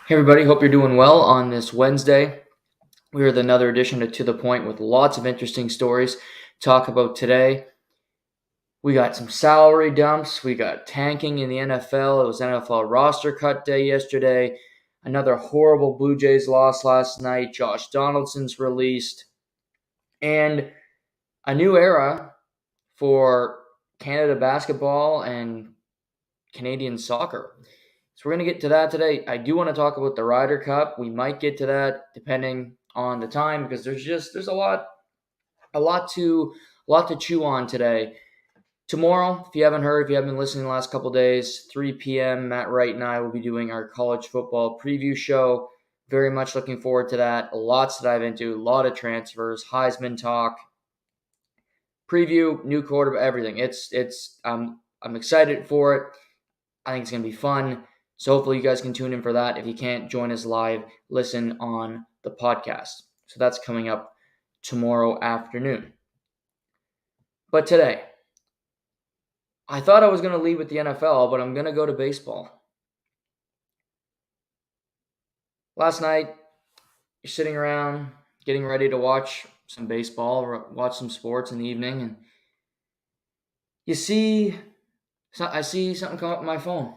Hey everybody, hope you're doing well on this Wednesday. We're with another edition of To The Point with lots of interesting stories to talk about today. We got some salary dumps, we got tanking in the NFL. It was NFL roster cut day yesterday. Another horrible Blue Jays loss last night. Josh Donaldson's released. And a new era for Canada basketball and Canadian soccer. So we're going to get to that today. I do want to talk about the Ryder Cup. We might get to that depending on the time because there's a lot to chew on today. Tomorrow, if you haven't heard, if you haven't been listening the last couple of days, 3 p.m. Matt Wright and I will be doing our college football preview show. Very much looking forward to that. Lots to dive into, a lot of transfers, Heisman talk, preview, new quarterback, everything. I'm excited for it. I think it's going to be fun. So hopefully you guys can tune in for that. If you can't join us live, listen on the podcast. So that's coming up tomorrow afternoon. But today, I thought I was going to leave with the NFL, but I'm going to go to baseball. Last night, you're sitting around getting ready to watch some baseball or watch some sports in the evening, and I see something come up on my phone.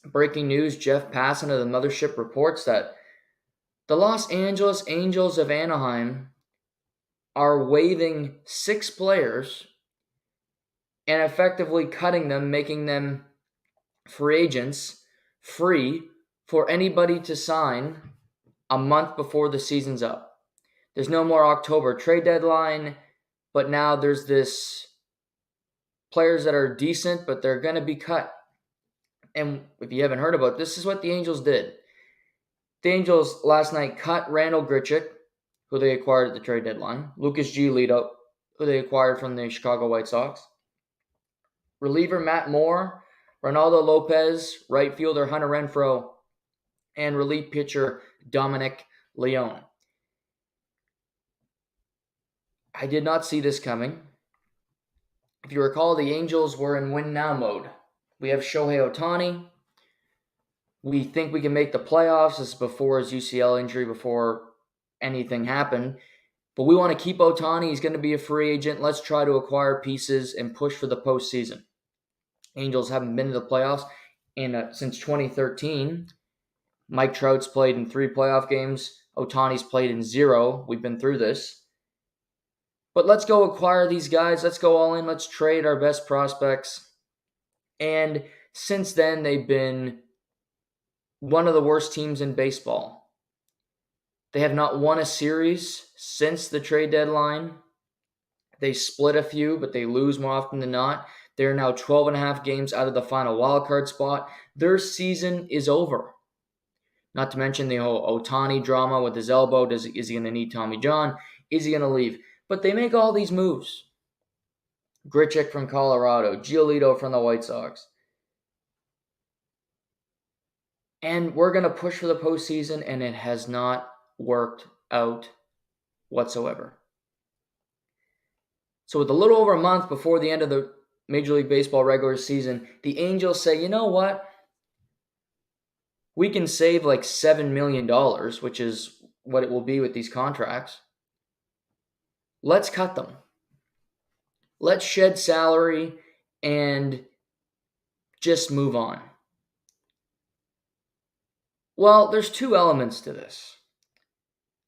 Breaking news, Jeff Passan of the Mothership reports that the Los Angeles Angels of Anaheim are waiving 6 players and effectively cutting them, making them free agents, free for anybody to sign a month before the season's up. There's no more October trade deadline, but now there's this players that are decent, but they're going to be cut. And if you haven't heard about it, this is what the Angels did. The Angels last night cut Randall Grichuk, who they acquired at the trade deadline, Lucas Giolito, who they acquired from the Chicago White Sox, reliever Matt Moore, Ronaldo Lopez, right fielder Hunter Renfroe, and relief pitcher Dominic Leone. I did not see this coming. If you recall, the Angels were in win now mode. We have Shohei Ohtani. We think we can make the playoffs. This is before his UCL injury, before anything happened. But we want to keep Ohtani. He's going to be a free agent. Let's try to acquire pieces and push for the postseason. Angels haven't been to the playoffs since 2013. Mike Trout's played in 3 playoff games. Ohtani's played in 0. We've been through this. But let's go acquire these guys. Let's go all in. Let's trade our best prospects. And since then, they've been one of the worst teams in baseball. They have not won a series since the trade deadline. They split a few, but they lose more often than not. They're now 12 and a half games out of the final wildcard spot. Their season is over. Not to mention the whole Ohtani drama with his elbow. Is he going to need Tommy John? Is he going to leave? But they make all these moves. Grichuk from Colorado, Giolito from the White Sox. And we're going to push for the postseason, and it has not worked out whatsoever. So with a little over a month before the end of the Major League Baseball regular season, the Angels say, you know what? We can save like $7 million, which is what it will be with these contracts. Let's cut them. Let's shed salary and just move on. Well, there's 2 elements to this.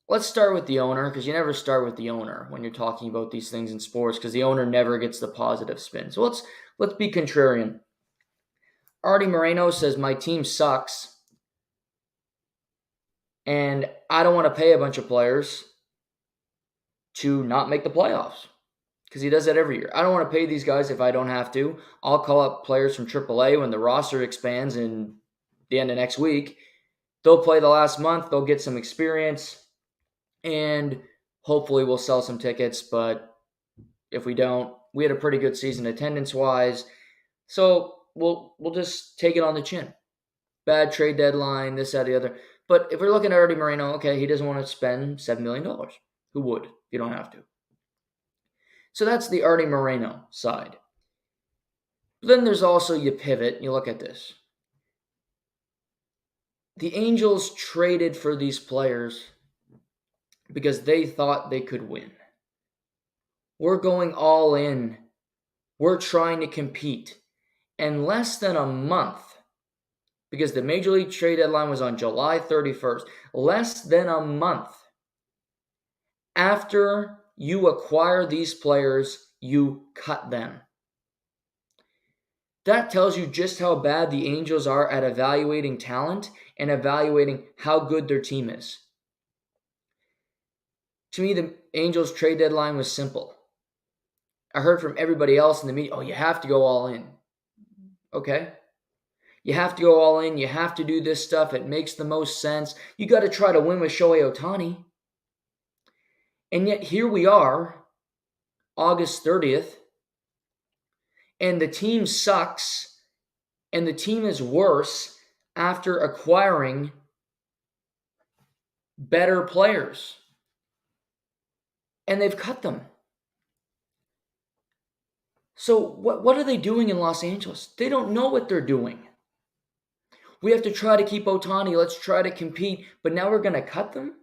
Let's start with the owner, because you never start with the owner when you're talking about these things in sports, because the owner never gets the positive spin. So let's be contrarian. Artie Moreno says, my team sucks, and I don't want to pay a bunch of players to not make the playoffs, because he does that every year. I don't want to pay these guys if I don't have to. I'll call up players from AAA when the roster expands in the end of next week. They'll play the last month. They'll get some experience, and hopefully we'll sell some tickets. But if we don't, we had a pretty good season attendance-wise. So we'll just take it on the chin. Bad trade deadline, this, that, the other. But if we're looking at Artie Moreno, okay, he doesn't want to spend $7 million. Who would if you don't have to? So that's the Artie Moreno side. But then there's also, you pivot, you look at this. The Angels traded for these players because they thought they could win. We're going all in. We're trying to compete. In less than a month, because the Major League trade deadline was on July 31st, less than a month after you acquire these players, you cut them. That tells you just how bad the Angels are at evaluating talent and evaluating how good their team is. To me, the Angels trade deadline was simple. I heard from everybody else in the media, you have to go all in. Okay. You have to go all in. You have to do this stuff. It makes the most sense. You got to try to win with Shohei Ohtani. And yet here we are, August 30th, and the team sucks, and the team is worse after acquiring better players. And they've cut them. So what are they doing in Los Angeles? They don't know what they're doing. We have to try to keep Ohtani. Let's try to compete. But now we're going to cut them?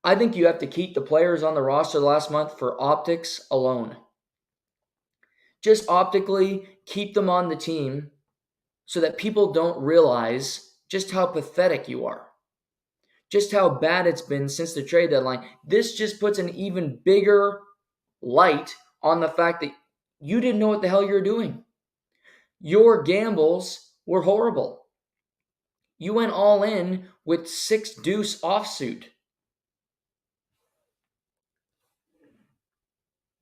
I think you have to keep the players on the roster last month for optics alone. Just optically keep them on the team so that people don't realize just how pathetic you are. Just how bad it's been since the trade deadline. This just puts an even bigger light on the fact that you didn't know what the hell you were doing. Your gambles were horrible. You went all in with 6-deuce offsuit.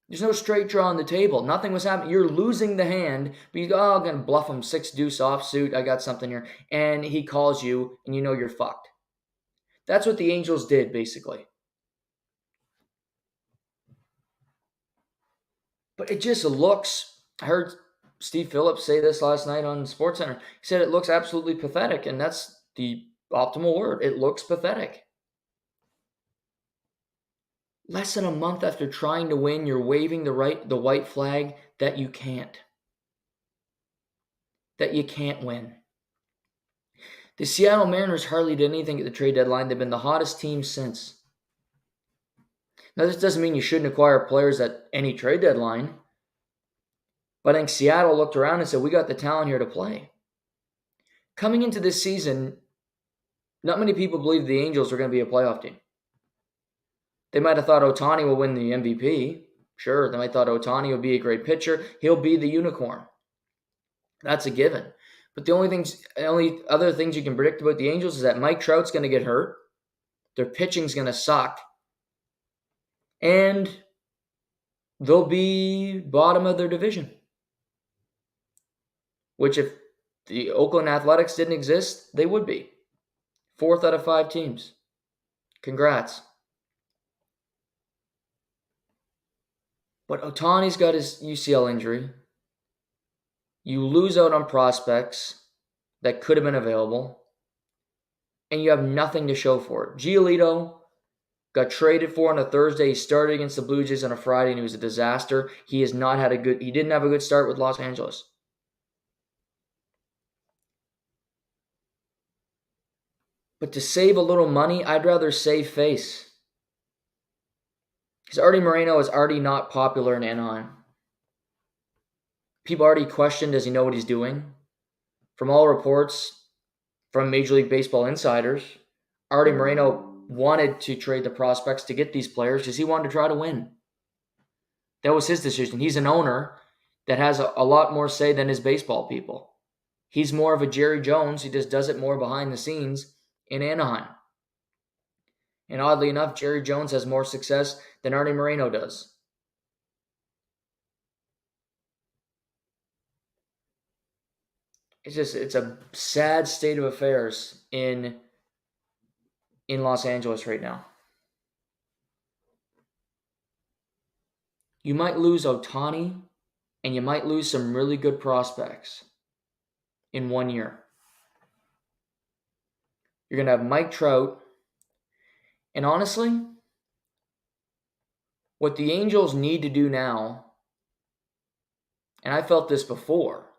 There's no straight draw on the table. Nothing was happening. You're losing the hand, but you go, I'm going to bluff him 6-deuce offsuit. I got something here. And he calls you, and you know you're fucked. That's what the Angels did, basically. But it just looks, I heard Steve Phillips say this last night on SportsCenter. He said it looks absolutely pathetic, and that's the optimal word. It looks pathetic. Less than a month after trying to win, you're waving the white flag that you can't. That you can't win. The Seattle Mariners hardly did anything at the trade deadline. They've been the hottest team since. Now, this doesn't mean you shouldn't acquire players at any trade deadline. But I think Seattle looked around and said, we got the talent here to play. Coming into this season, not many people believed the Angels were going to be a playoff team. They might have thought Ohtani will win the MVP. Sure, they might have thought Ohtani will be a great pitcher. He'll be the unicorn. That's a given. But the only other things you can predict about the Angels is that Mike Trout's going to get hurt. Their pitching's going to suck. And they'll be bottom of their division. Which if the Oakland Athletics didn't exist, they would be. 4th out of 5 teams. Congrats. But Ohtani's got his UCL injury. You lose out on prospects that could have been available. And you have nothing to show for it. Giolito got traded for on a Thursday. He started against the Blue Jays on a Friday, and he was a disaster. He didn't have a good start with Los Angeles. But to save a little money, I'd rather save face. Because Artie Moreno is already not popular in Anaheim. People already question, does he know what he's doing? From all reports from Major League Baseball insiders, Artie Moreno wanted to trade the prospects to get these players because he wanted to try to win. That was his decision. He's an owner that has a lot more say than his baseball people. He's more of a Jerry Jones. He just does it more behind the scenes in Anaheim. And oddly enough, Jerry Jones has more success than Artie Moreno does. It's a sad state of affairs in Los Angeles right now. You might lose Ohtani, and you might lose some really good prospects in 1 year. You're going to have Mike Trout. And honestly, what the Angels need to do now, and I felt this before,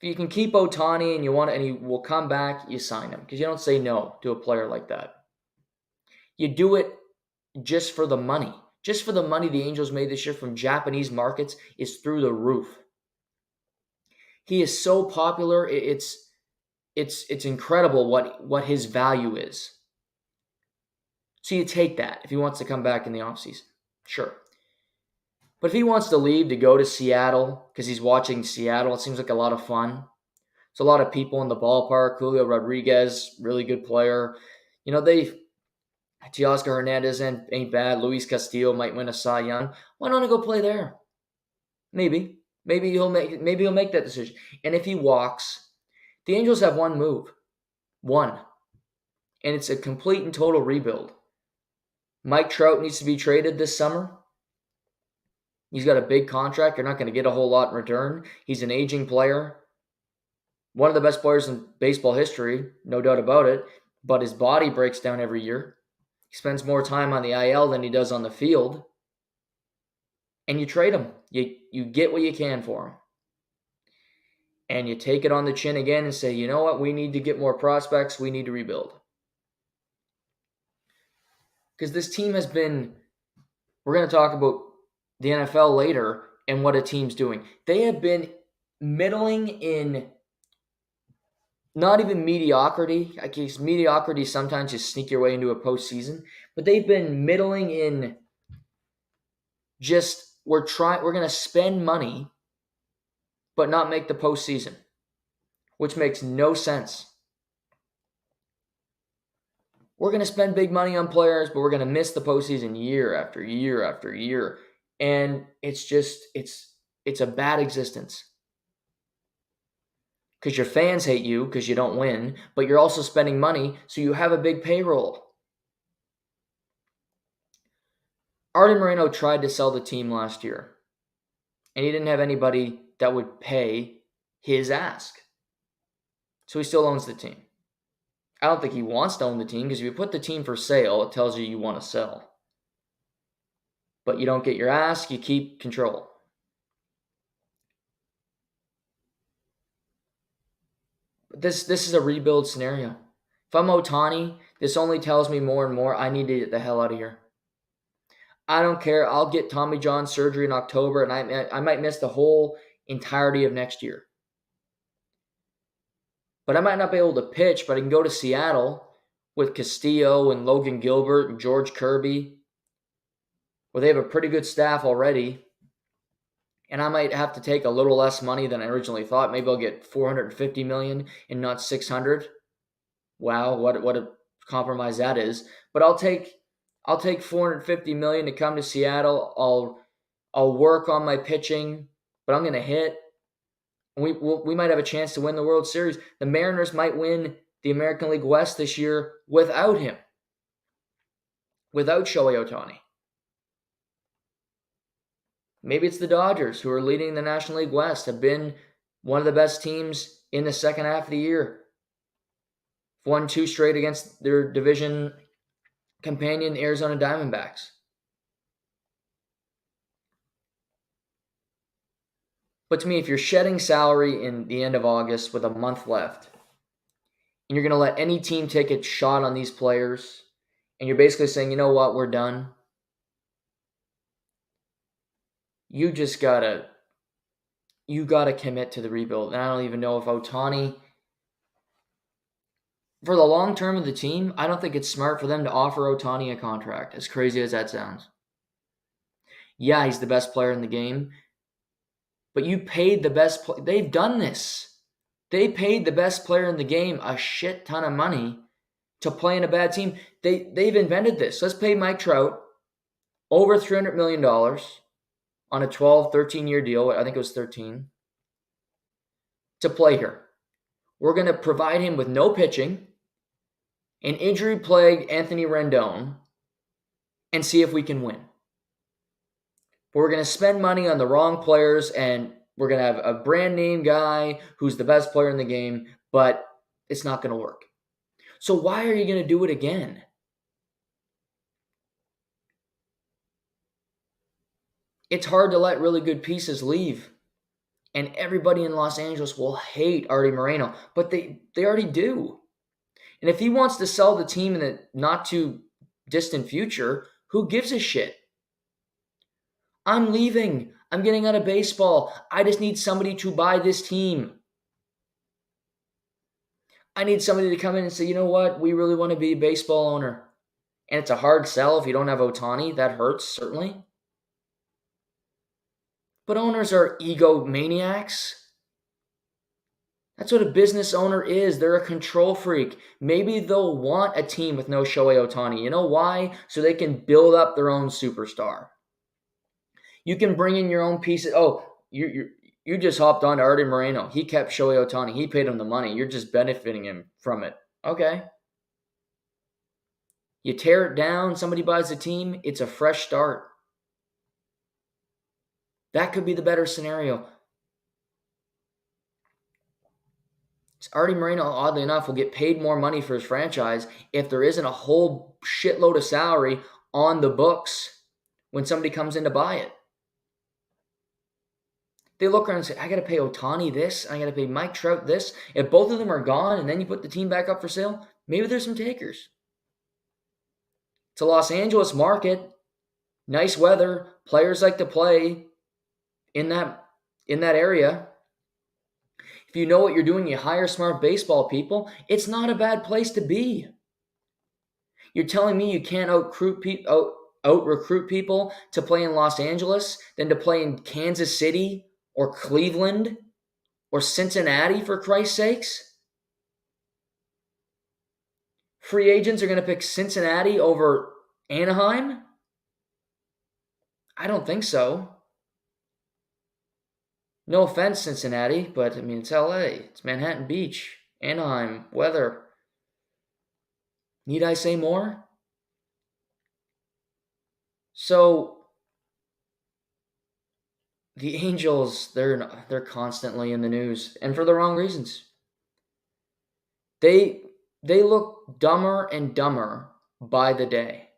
If you can keep Ohtani and you want, and he will come back, you sign him, because you don't say no to a player like that. You do it just for the money. Just for the money the Angels made this year from Japanese markets is through the roof. He is so popular. It's incredible what his value is. So you take that if he wants to come back in the offseason. Sure. But if he wants to leave to go to Seattle because he's watching Seattle, it seems like a lot of fun. There's a lot of people in the ballpark. Julio Rodriguez, really good player. Teoscar Hernandez ain't bad. Luis Castillo might win a Cy Young. Why don't he go play there? Maybe. Maybe he'll make that decision. And if he walks, the Angels have one move. One. And it's a complete and total rebuild. Mike Trout needs to be traded this summer. He's got a big contract. You're not going to get a whole lot in return. He's an aging player. One of the best players in baseball history, no doubt about it. But his body breaks down every year. He spends more time on the IL than he does on the field. And you trade him. You get what you can for him. And you take it on the chin again and say, you know what? We need to get more prospects. We need to rebuild. Because this team has been, we're going to talk about the NFL later and what a team's doing. They have been middling in not even mediocrity. I guess mediocrity sometimes just sneak your way into a postseason. But they've been middling in just, we're going to spend money but not make the postseason, which makes no sense. We're going to spend big money on players, but we're going to miss the postseason year after year after year. And it's just, it's a bad existence. Because your fans hate you because you don't win, but you're also spending money, so you have a big payroll. Artie Moreno tried to sell the team last year, and he didn't have anybody that would pay his ask. So he still owns the team. I don't think he wants to own the team, because if you put the team for sale, it tells you want to sell. But you don't get your ask, you keep control. But this is a rebuild scenario. If I'm Ohtani, this only tells me more and more I need to get the hell out of here. I don't care. I'll get Tommy John surgery in October, and I might miss the whole entirety of next year. But I might not be able to pitch, but I can go to Seattle with Castillo and Logan Gilbert and George Kirby, where they have a pretty good staff already. And I might have to take a little less money than I originally thought. Maybe I'll get $450 million and not $600. Wow, what a compromise that is. But I'll take $450 million to come to Seattle. I'll work on my pitching, but I'm going to hit. We might have a chance to win the World Series. The Mariners might win the American League West this year without him, without Shohei Ohtani. Maybe it's the Dodgers, who are leading the National League West, have been one of the best teams in the second half of the year. Won 2 straight against their division companion, the Arizona Diamondbacks. But to me, if you're shedding salary in the end of August with a month left, and you're going to let any team take a shot on these players, and you're basically saying, you know what, we're done, you gotta commit to the rebuild. And I don't even know if Ohtani, for the long term of the team, I don't think it's smart for them to offer Ohtani a contract, as crazy as that sounds. Yeah, he's the best player in the game, but you paid the best player. They've done this. They paid the best player in the game a shit ton of money to play in a bad team. They've invented this. Let's pay Mike Trout over $300 million on a 12, 13-year deal. I think it was 13. To play here. We're going to provide him with no pitching, an injury-plagued Anthony Rendon, and see if we can win. But we're going to spend money on the wrong players, and we're going to have a brand-name guy who's the best player in the game, but it's not going to work. So why are you going to do it again? It's hard to let really good pieces leave. And everybody in Los Angeles will hate Artie Moreno, but they already do. And if he wants to sell the team in the not too distant future, who gives a shit? I'm leaving. I'm getting out of baseball. I just need somebody to buy this team. I need somebody to come in and say, you know what? We really want to be a baseball owner. And it's a hard sell if you don't have Ohtani. That hurts, certainly. But owners are egomaniacs. That's what a business owner is. They're a control freak. Maybe they'll want a team with no Shohei Ohtani. You know why? So they can build up their own superstar. You can bring in your own pieces. Oh, you just hopped on to Artie Moreno. He kept Shohei Ohtani. He paid him the money. You're just benefiting him from it. Okay. You tear it down, somebody buys the team, it's a fresh start. That could be the better scenario. Artie Moreno, oddly enough, will get paid more money for his franchise if there isn't a whole shitload of salary on the books when somebody comes in to buy it. They look around and say, I got to pay Ohtani this, and I got to pay Mike Trout this. If both of them are gone and then you put the team back up for sale, maybe there's some takers. It's a Los Angeles market. Nice weather. Players like to play in that area. If you know what you're doing, you hire smart baseball people, it's not a bad place to be. You're telling me you can't out-recruit people to play in Los Angeles than to play in Kansas City or Cleveland or Cincinnati, for Christ's sakes? Free agents are going to pick Cincinnati over Anaheim? I don't think so. No offense, Cincinnati, but I mean, it's LA. It's Manhattan Beach, Anaheim, weather. Need I say more? So, the Angels, they're constantly in the news, and for the wrong reasons. They look dumber and dumber by the day.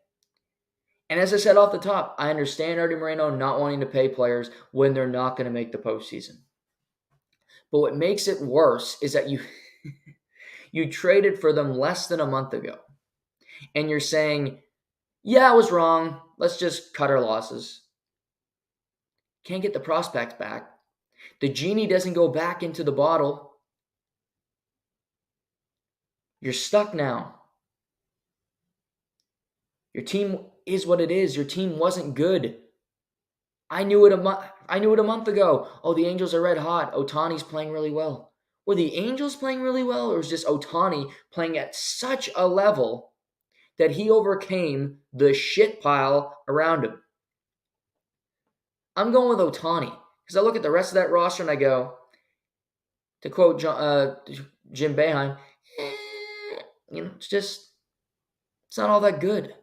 And as I said off the top, I understand Artie Moreno not wanting to pay players when they're not going to make the postseason. But what makes it worse is that you traded for them less than a month ago. And you're saying, yeah, I was wrong. Let's just cut our losses. Can't get the prospects back. The genie doesn't go back into the bottle. You're stuck now. Your team is what it is. Your team wasn't good. I knew it a month ago. Oh, the Angels are red hot. Ohtani's playing really well. Were the Angels playing really well, or was just Ohtani playing at such a level that he overcame the shit pile around him? I'm going with Ohtani because I look at the rest of that roster and I go, to quote Jim Boeheim, it's not all that good.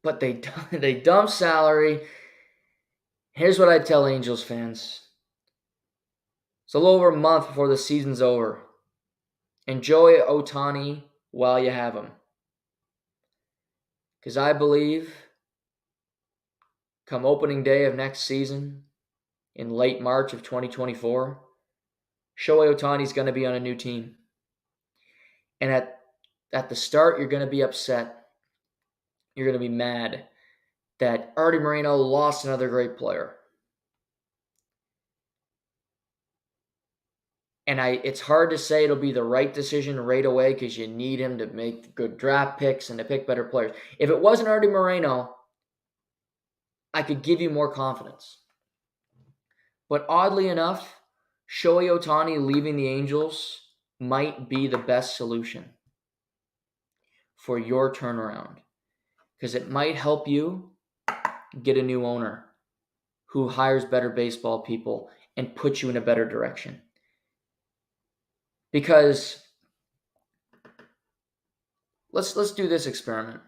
But they dump salary. Here's what I tell Angels fans. It's a little over a month before the season's over. Enjoy Ohtani while you have him. Because I believe come opening day of next season, in late March of 2024, Shohei Ohtani is going to be on a new team. And at the start, you're going to be upset. You're going to be mad that Artie Moreno lost another great player. And it's hard to say it'll be the right decision right away because you need him to make good draft picks and to pick better players. If it wasn't Artie Moreno, I could give you more confidence. But oddly enough, Shohei Ohtani leaving the Angels might be the best solution for your turnaround. Because it might help you get a new owner who hires better baseball people and puts you in a better direction. Because let's do this experiment.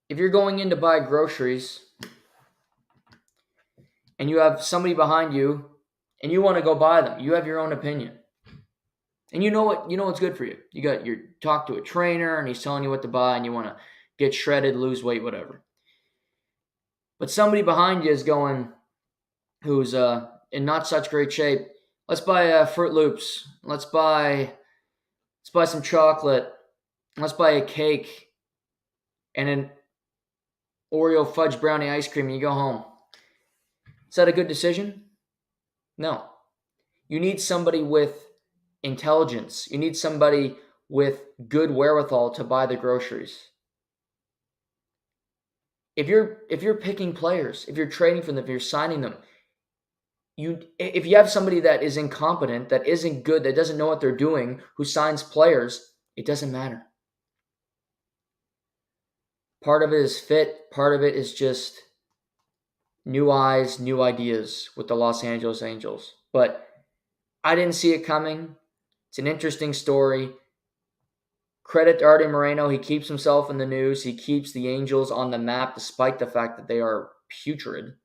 If you're going in to buy groceries and you have somebody behind you and you want to go buy them, you have your own opinion. And you know what's good for you. You talk to a trainer and he's telling you what to buy and you want to get shredded, lose weight, whatever. But somebody behind you is going, who's in not such great shape. Let's buy Fruit Loops. Let's buy some chocolate. Let's buy a cake and an Oreo fudge brownie ice cream, and you go home. Is that a good decision? No. You need somebody with intelligence. You need somebody with good wherewithal to buy the groceries. If you're picking players, if you're trading for them, if you're signing them, if you have somebody that is incompetent, that isn't good, that doesn't know what they're doing, who signs players, it doesn't matter. Part of it is fit, part of it is just new eyes, new ideas with the Los Angeles Angels. But I didn't see it coming. It's an interesting story. Credit to Artie Moreno. He keeps himself in the news. He keeps the Angels on the map despite the fact that they are putrid.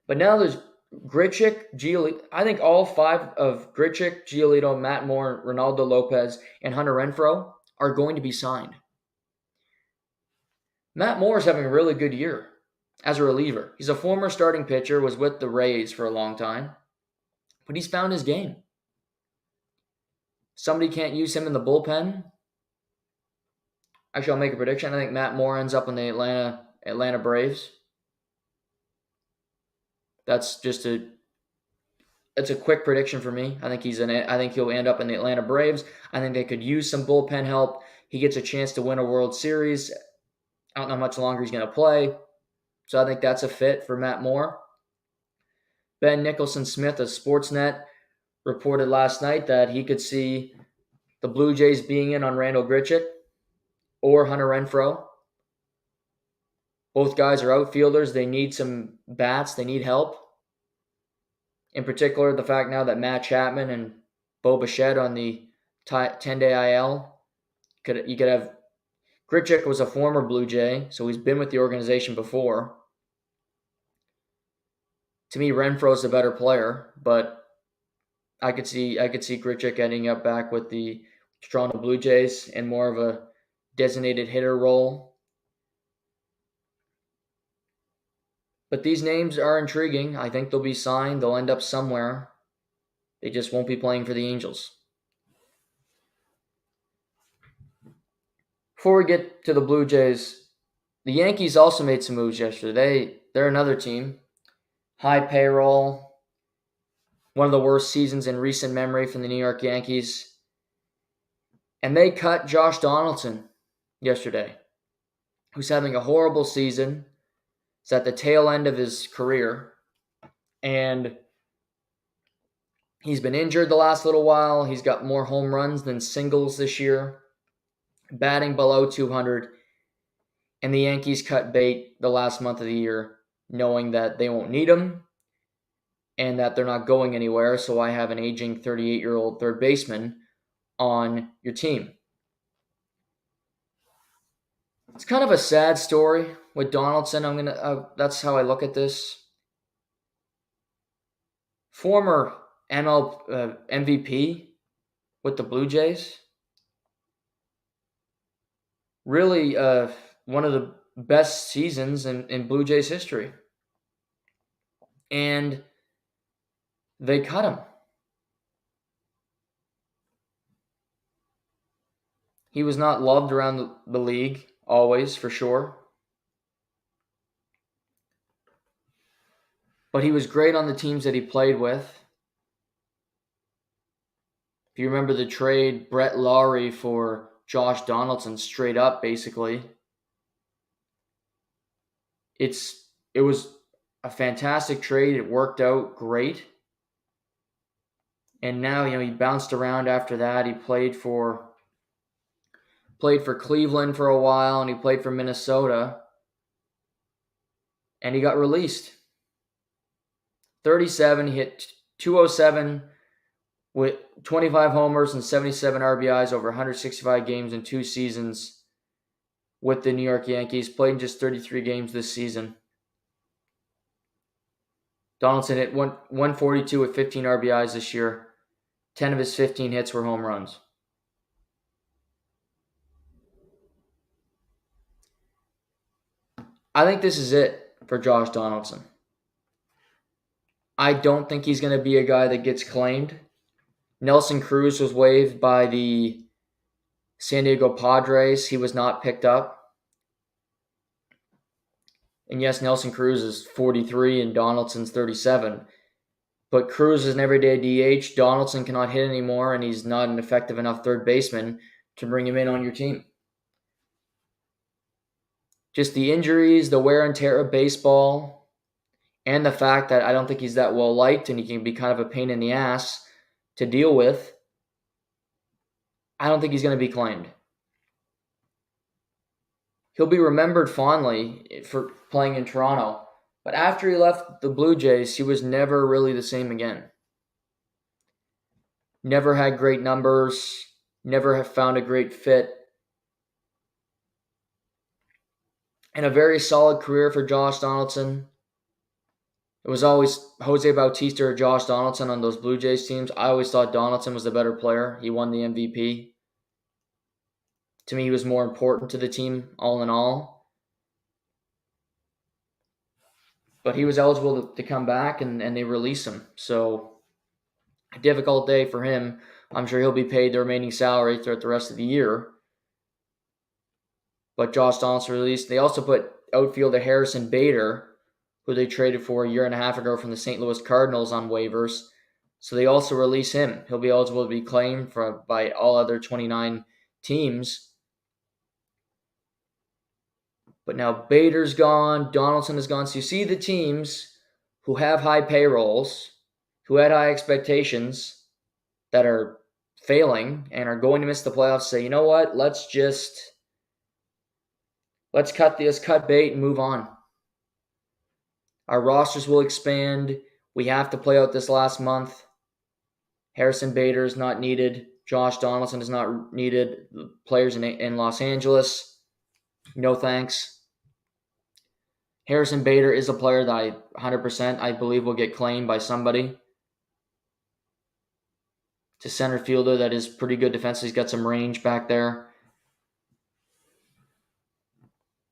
But now there's Grichuk, Giolito. I think all five of Grichuk, Giolito, Matt Moore, Ronaldo Lopez, and Hunter Renfroe are going to be signed. Matt Moore is having a really good year as a reliever. He's a former starting pitcher, was with the Rays for a long time, but he's found his game. Somebody can't use him in the bullpen. Actually, I'll make a prediction. I think Matt Moore ends up in the Atlanta Braves. That's a quick prediction for me. I think he'll end up in the Atlanta Braves. I think they could use some bullpen help. He gets a chance to win a World Series. I don't know how much longer he's going to play. So I think that's a fit for Matt Moore. Ben Nicholson-Smith of Sportsnet reported last night that he could see the Blue Jays being in on Randall Grichuk or Hunter Renfroe. Both guys are outfielders. They need some bats. They need help. In particular, the fact now that Matt Chapman and Bo Bichette on the 10-day IL, you could have Grichuk was a former Blue Jay, so he's been with the organization before. To me, Renfroe's the better player, but I could see Grichuk ending up back with the Toronto Blue Jays in more of a designated hitter role. But these names are intriguing. I think they'll be signed. They'll end up somewhere. They just won't be playing for the Angels. Before we get to the Blue Jays, the Yankees also made some moves yesterday. They're another team. High payroll. One of the worst seasons in recent memory from the New York Yankees. And they cut Josh Donaldson yesterday, who's having a horrible season. He's at the tail end of his career. And he's been injured the last little while. He's got more home runs than singles this year. Batting below 200. And the Yankees cut bait the last month of the year, knowing that they won't need him and that they're not going anywhere. So I have an aging 38-year-old third baseman on your team. It's kind of a sad story with Donaldson. That's how I look at this. Former NL MVP with the Blue Jays. Really one of the best seasons in Blue Jays history. And they cut him. He was not loved around the league, always, for sure. But he was great on the teams that he played with. If you remember the trade, Brett Lawrie for Josh Donaldson, straight up, basically. It was a fantastic trade. It worked out great. And now, he bounced around after that. He played for Cleveland for a while, and he played for Minnesota. And he got released. 37, he hit 207 with 25 homers and 77 RBIs over 165 games in 2 seasons with the New York Yankees. Played in just 33 games this season. Donaldson hit 142 with 15 RBIs this year. 10 of his 15 hits were home runs. I think this is it for Josh Donaldson. I don't think he's going to be a guy that gets claimed. Nelson Cruz was waived by the San Diego Padres. He was not picked up. And yes, Nelson Cruz is 43 and Donaldson's 37. But Cruz is an everyday DH. Donaldson cannot hit anymore, and he's not an effective enough third baseman to bring him in on your team. Just the injuries, the wear and tear of baseball, and the fact that I don't think he's that well liked and he can be kind of a pain in the ass to deal with, I don't think he's going to be claimed. He'll be remembered fondly for playing in Toronto, but after he left the Blue Jays, he was never really the same again. Never had great numbers, never have found a great fit. And a very solid career for Josh Donaldson. It was always Jose Bautista or Josh Donaldson on those Blue Jays teams. I always thought Donaldson was the better player. He won the MVP. To me, he was more important to the team all in all. But he was eligible to come back, and they released him. So, a difficult day for him. I'm sure he'll be paid the remaining salary throughout the rest of the year. But Josh Donaldson released. They also put outfielder Harrison Bader, who they traded for a year and a half ago from the St. Louis Cardinals, on waivers. So they also release him. He'll be eligible to be claimed by all other 29 teams. But now Bader's gone, Donaldson is gone. So you see the teams who have high payrolls, who had high expectations, that are failing and are going to miss the playoffs, say, you know what, let's cut bait and move on. Our rosters will expand. We have to play out this last month. Harrison Bader is not needed. Josh Donaldson is not needed. Players in Los Angeles, no thanks. Harrison Bader is a player that 100% I believe will get claimed by somebody. It's a center fielder that is pretty good defensively. He's got some range back there.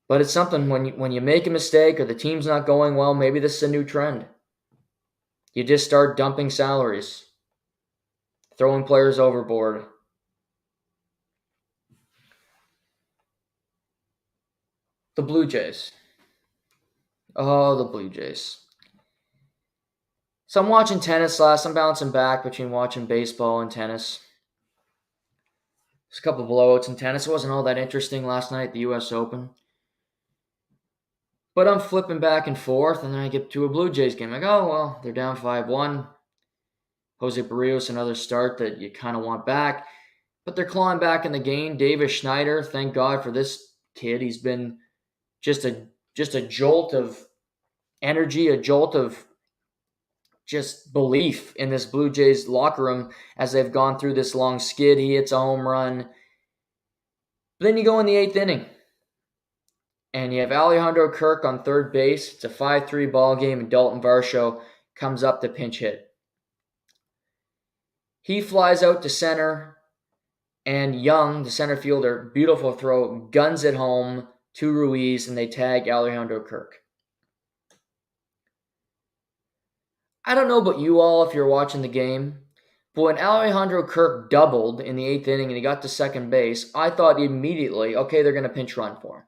But it's something when you make a mistake or the team's not going well, maybe this is a new trend. You just start dumping salaries, throwing players overboard. The Blue Jays. Oh, the Blue Jays. So I'm watching tennis last. I'm bouncing back between watching baseball and tennis. There's a couple of blowouts in tennis. It wasn't all that interesting last night at the U.S. Open. But I'm flipping back and forth, and then I get to a Blue Jays game. I go, oh, well, they're down 5-1. Jose Barrios, another start that you kind of want back. But they're clawing back in the game. Davis Schneider, thank God for this kid. He's been just a jolt of energy, a jolt of just belief in this Blue Jays locker room as they've gone through this long skid. He hits a home run. But then you go in the 8th inning, and you have Alejandro Kirk on third base. It's a 5-3 ball game, and Dalton Varsho comes up to pinch hit. He flies out to center, and Young, the center fielder, beautiful throw, guns it home to Ruiz, and they tag Alejandro Kirk. I don't know about you all if you're watching the game, but when Alejandro Kirk doubled in the 8th inning and he got to second base, I thought immediately, okay, they're going to pinch run for him.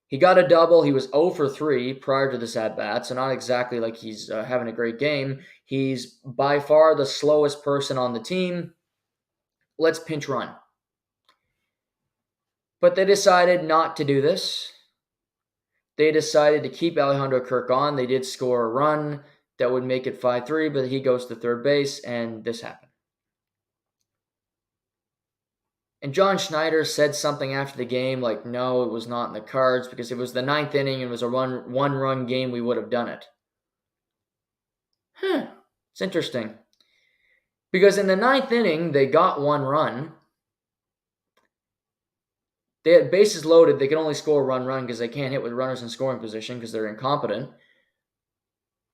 He got a double. He was 0 for 3 prior to this at-bat, so not exactly like he's having a great game. He's by far the slowest person on the team. Let's pinch run. But they decided not to do this. They decided to keep Alejandro Kirk on. They did score a run that would make it 5-3, but he goes to third base, and this happened. And John Schneider said something after the game like, no, it was not in the cards because it was the 9th inning and it was a one-run game, we would have done it. It's interesting. Because in the 9th inning, they got one run. They had bases loaded. They could only score a run because they can't hit with runners in scoring position because they're incompetent.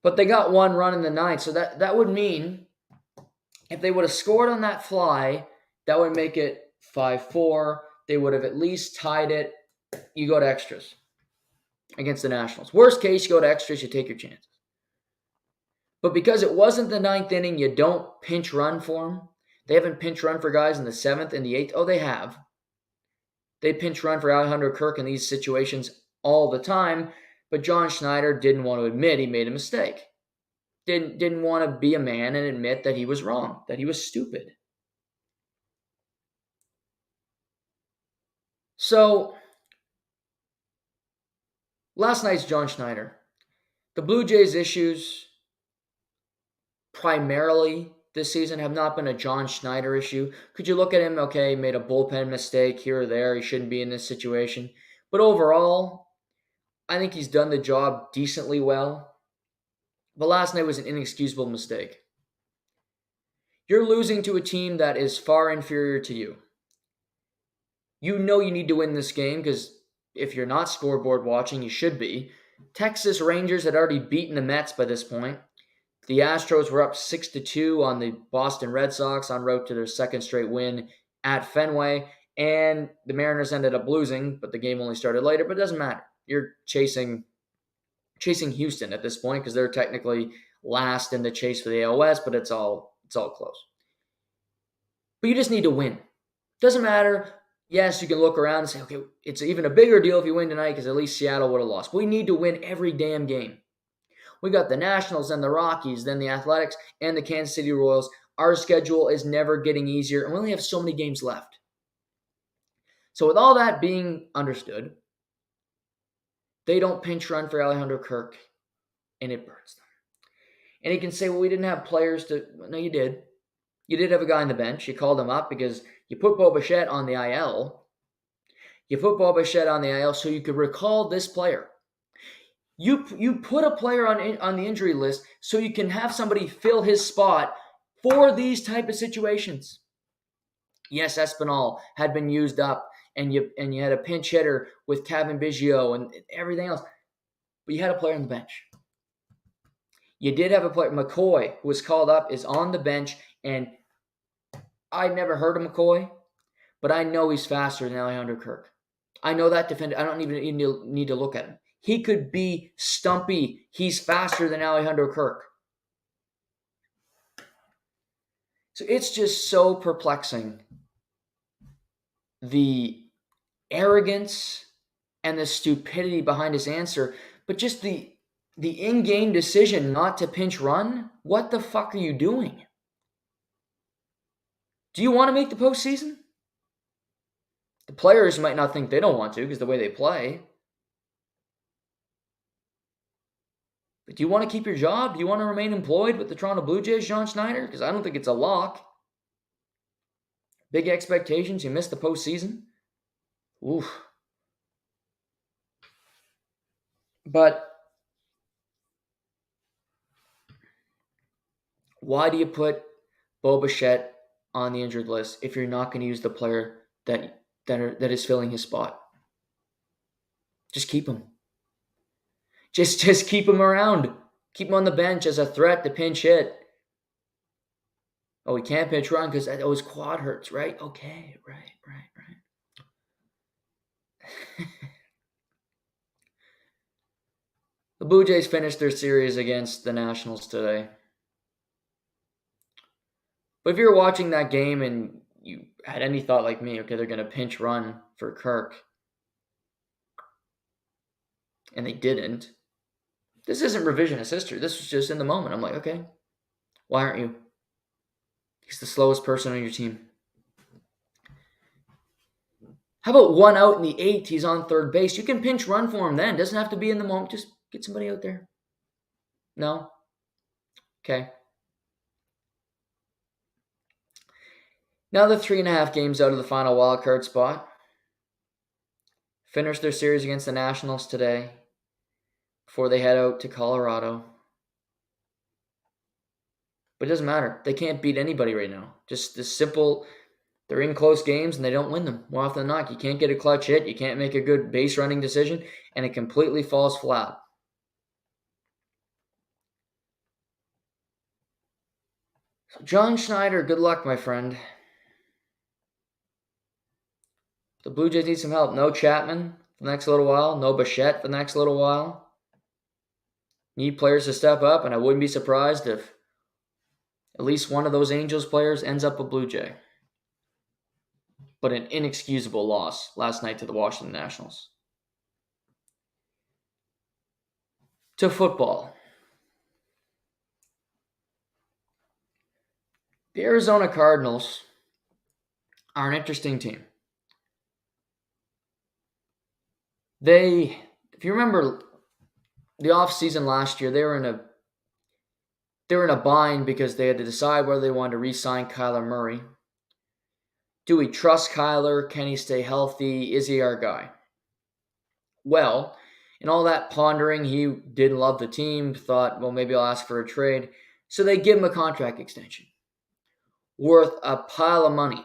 But they got one run in the 9th, so that would mean if they would have scored on that fly, that would make it 5-4. They would have at least tied it. You go to extras. against the Nationals. Worst case, you go to extras, you take your chances. But because it wasn't the ninth inning, you don't pinch run for them. They haven't pinch run for guys in the seventh and the eighth. Oh, they have. They pinch run for Alejandro Kirk in these situations all the time, but John Schneider didn't want to admit he made a mistake. Didn't want to be a man and admit that he was wrong, that he was stupid. So, last night's John Schneider. The Blue Jays' issues primarily this season have not been a John Schneider issue. Could you look at him, okay, made a bullpen mistake here or there, he shouldn't be in this situation. But overall, I think he's done the job decently well. But last night was an inexcusable mistake. You're losing to a team that is far inferior to you. You know you need to win this game because if you're not scoreboard watching, you should be. Texas Rangers had already beaten the Mets by this point. The Astros were up 6-2 on the Boston Red Sox en route to their second straight win at Fenway. And the Mariners ended up losing, but the game only started later. But it doesn't matter. You're chasing Houston at this point because they're technically last in the chase for the AL West, but it's all close. But you just need to win. Doesn't matter. Yes, you can look around and say, okay, it's even a bigger deal if you win tonight because at least Seattle would have lost. We need to win every damn game. We got the Nationals and the Rockies, then the Athletics and the Kansas City Royals. Our schedule is never getting easier, and we only have so many games left. So with all that being understood, they don't pinch run for Alejandro Kirk, and it burns them. And you can say, well, we didn't have players to... No, you did. You did have a guy on the bench. You called him up because you put Bo Bichette on the IL. You put Bo Bichette on the IL so you could recall this player. You put a player on the injury list so you can have somebody fill his spot for these type of situations. Yes, Espinal had been used up, and you had a pinch hitter with Kevin Biggio and everything else, but you had a player on the bench. You did have a player, McCoy, who was called up, is on the bench, and I've never heard of McCoy, but I know he's faster than Alejandro Kirk. I know that defender. I don't even need to look at him. He could be stumpy. He's faster than Alejandro Kirk. So it's just so perplexing. The arrogance and the stupidity behind his answer, but just the in-game decision not to pinch run. What the fuck are you doing? Do you want to make the postseason? The players might not think they don't want to because the way they play. But do you want to keep your job? Do you want to remain employed with the Toronto Blue Jays, John Schneider? Because I don't think it's a lock. Big expectations. You missed the postseason. Oof. But why do you put Bo Bichette on the injured list if you're not going to use the player that is filling his spot? Just keep him. Just keep him around. Keep him on the bench as a threat to pinch hit. Oh, he can't pinch run because his quad hurts, right? Okay, right. The Blue Jays finished their series against the Nationals today. But if you're watching that game and you had any thought like me, okay, they're going to pinch run for Kirk, and they didn't, this isn't revisionist history. This was just in the moment. I'm like, okay, why aren't you? He's the slowest person on your team. How about 1 out in the 8th? He's on third base. You can pinch run for him then. Doesn't have to be in the moment. Just get somebody out there. No? Okay. Now the 3.5 games out of the final wildcard spot. Finished their series against the Nationals today before they head out to Colorado. But it doesn't matter. They can't beat anybody right now. Just this simple... They're in close games and they don't win them more often than not. You can't get a clutch hit. You can't make a good base running decision, and it completely falls flat. So John Schneider, good luck, my friend. The Blue Jays need some help. No Chapman, for the next little while. No Bichette for the next little while. Need players to step up, and I wouldn't be surprised if at least one of those Angels players ends up a Blue Jay. But an inexcusable loss last night to the Washington Nationals. To football. The Arizona Cardinals are an interesting team. If you remember the offseason last year, they were in a bind because they had to decide whether they wanted to re-sign Kyler Murray. Do we trust Kyler? Can he stay healthy? Is he our guy? Well, in all that pondering, he didn't love the team, thought, well, maybe I'll ask for a trade. So they give him a contract extension worth a pile of money.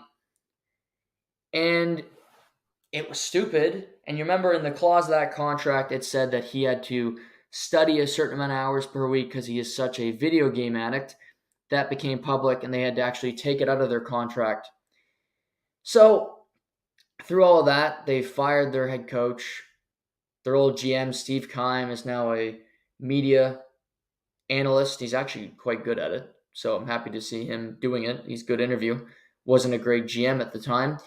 And it was stupid. And you remember in the clause of that contract, it said that he had to study a certain amount of hours per week because he is such a video game addict. That became public, and they had to actually take it out of their contract. So through all of that, they fired their head coach. Their old GM, Steve Keim, is now a media analyst. He's actually quite good at it, so I'm happy to see him doing it. He's a good interview. Wasn't a great GM at the time.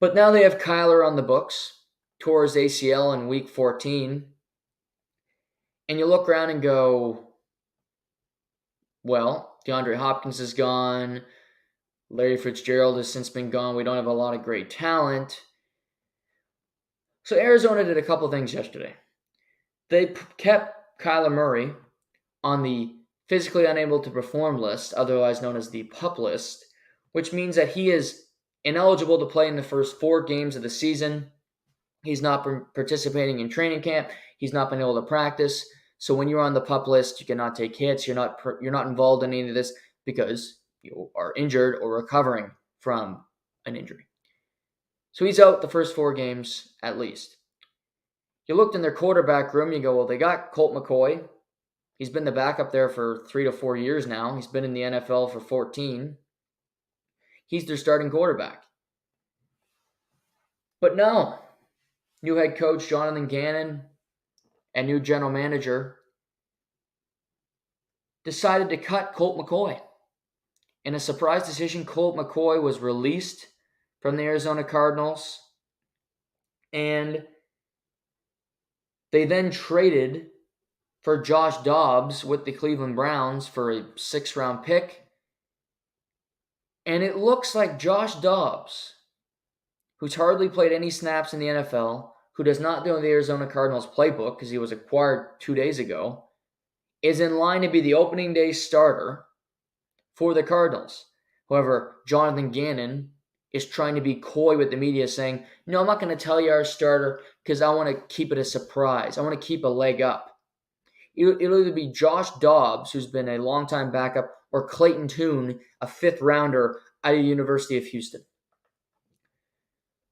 But now they have Kyler on the books, tore his ACL in week 14. And you look around and go, well, DeAndre Hopkins is gone. Larry Fitzgerald has since been gone. We don't have a lot of great talent. So Arizona did a couple things yesterday. They kept Kyler Murray on the physically unable to perform list, otherwise known as the PUP list, which means that he is ineligible to play in the first 4 games of the season. He's not participating in training camp. He's not been able to practice. So when you're on the PUP list, you cannot take hits. You're not involved in any of this because you are injured or recovering from an injury. So he's out the first 4 games at least. You looked in their quarterback room, you go, well, they got Colt McCoy. He's been the backup there for 3 to 4 years now. He's been in the NFL for 14. He's their starting quarterback. But no, new head coach Johnathan Gannon and new general manager decided to cut Colt McCoy. In a surprise decision, Colt McCoy was released from the Arizona Cardinals, and they then traded for Josh Dobbs with the Cleveland Browns for a 6th-round pick. And it looks like Josh Dobbs, who's hardly played any snaps in the NFL, who does not know the Arizona Cardinals playbook because he was acquired 2 days ago, is in line to be the opening day starter for the Cardinals. However, Johnathan Gannon is trying to be coy with the media, saying, no, I'm not going to tell you our starter because I want to keep it a surprise. I want to keep a leg up. It'll either be Josh Dobbs, who's been a longtime backup, or Clayton Tune, a 5th rounder out of the University of Houston.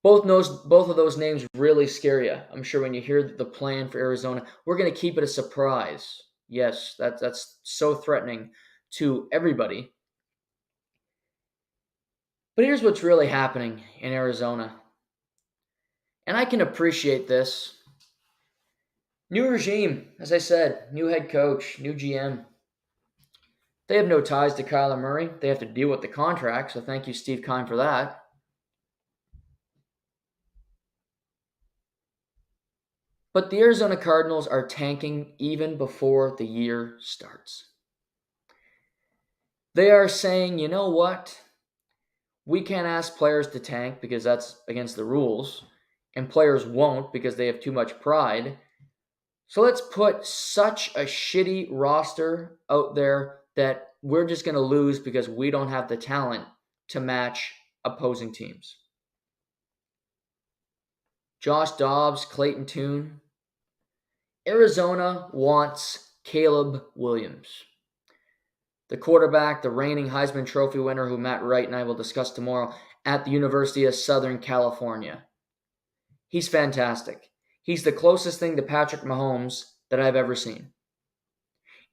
Both of those names really scare you. I'm sure when you hear the plan for Arizona, we're going to keep it a surprise. Yes, that's so threatening to everybody. But here's what's really happening in Arizona. And I can appreciate this. New regime, as I said, new head coach, new GM. They have no ties to Kyler Murray. They have to deal with the contract, so thank you, Steve Keim, for that. But the Arizona Cardinals are tanking even before the year starts. They are saying, you know what? We can't ask players to tank because that's against the rules, and players won't because they have too much pride. So let's put such a shitty roster out there that we're just going to lose because we don't have the talent to match opposing teams. Josh Dobbs, Clayton Tune. Arizona wants Caleb Williams, the quarterback, the reigning Heisman Trophy winner, who Matt Wright and I will discuss tomorrow, at the University of Southern California. He's fantastic. He's the closest thing to Patrick Mahomes that I've ever seen.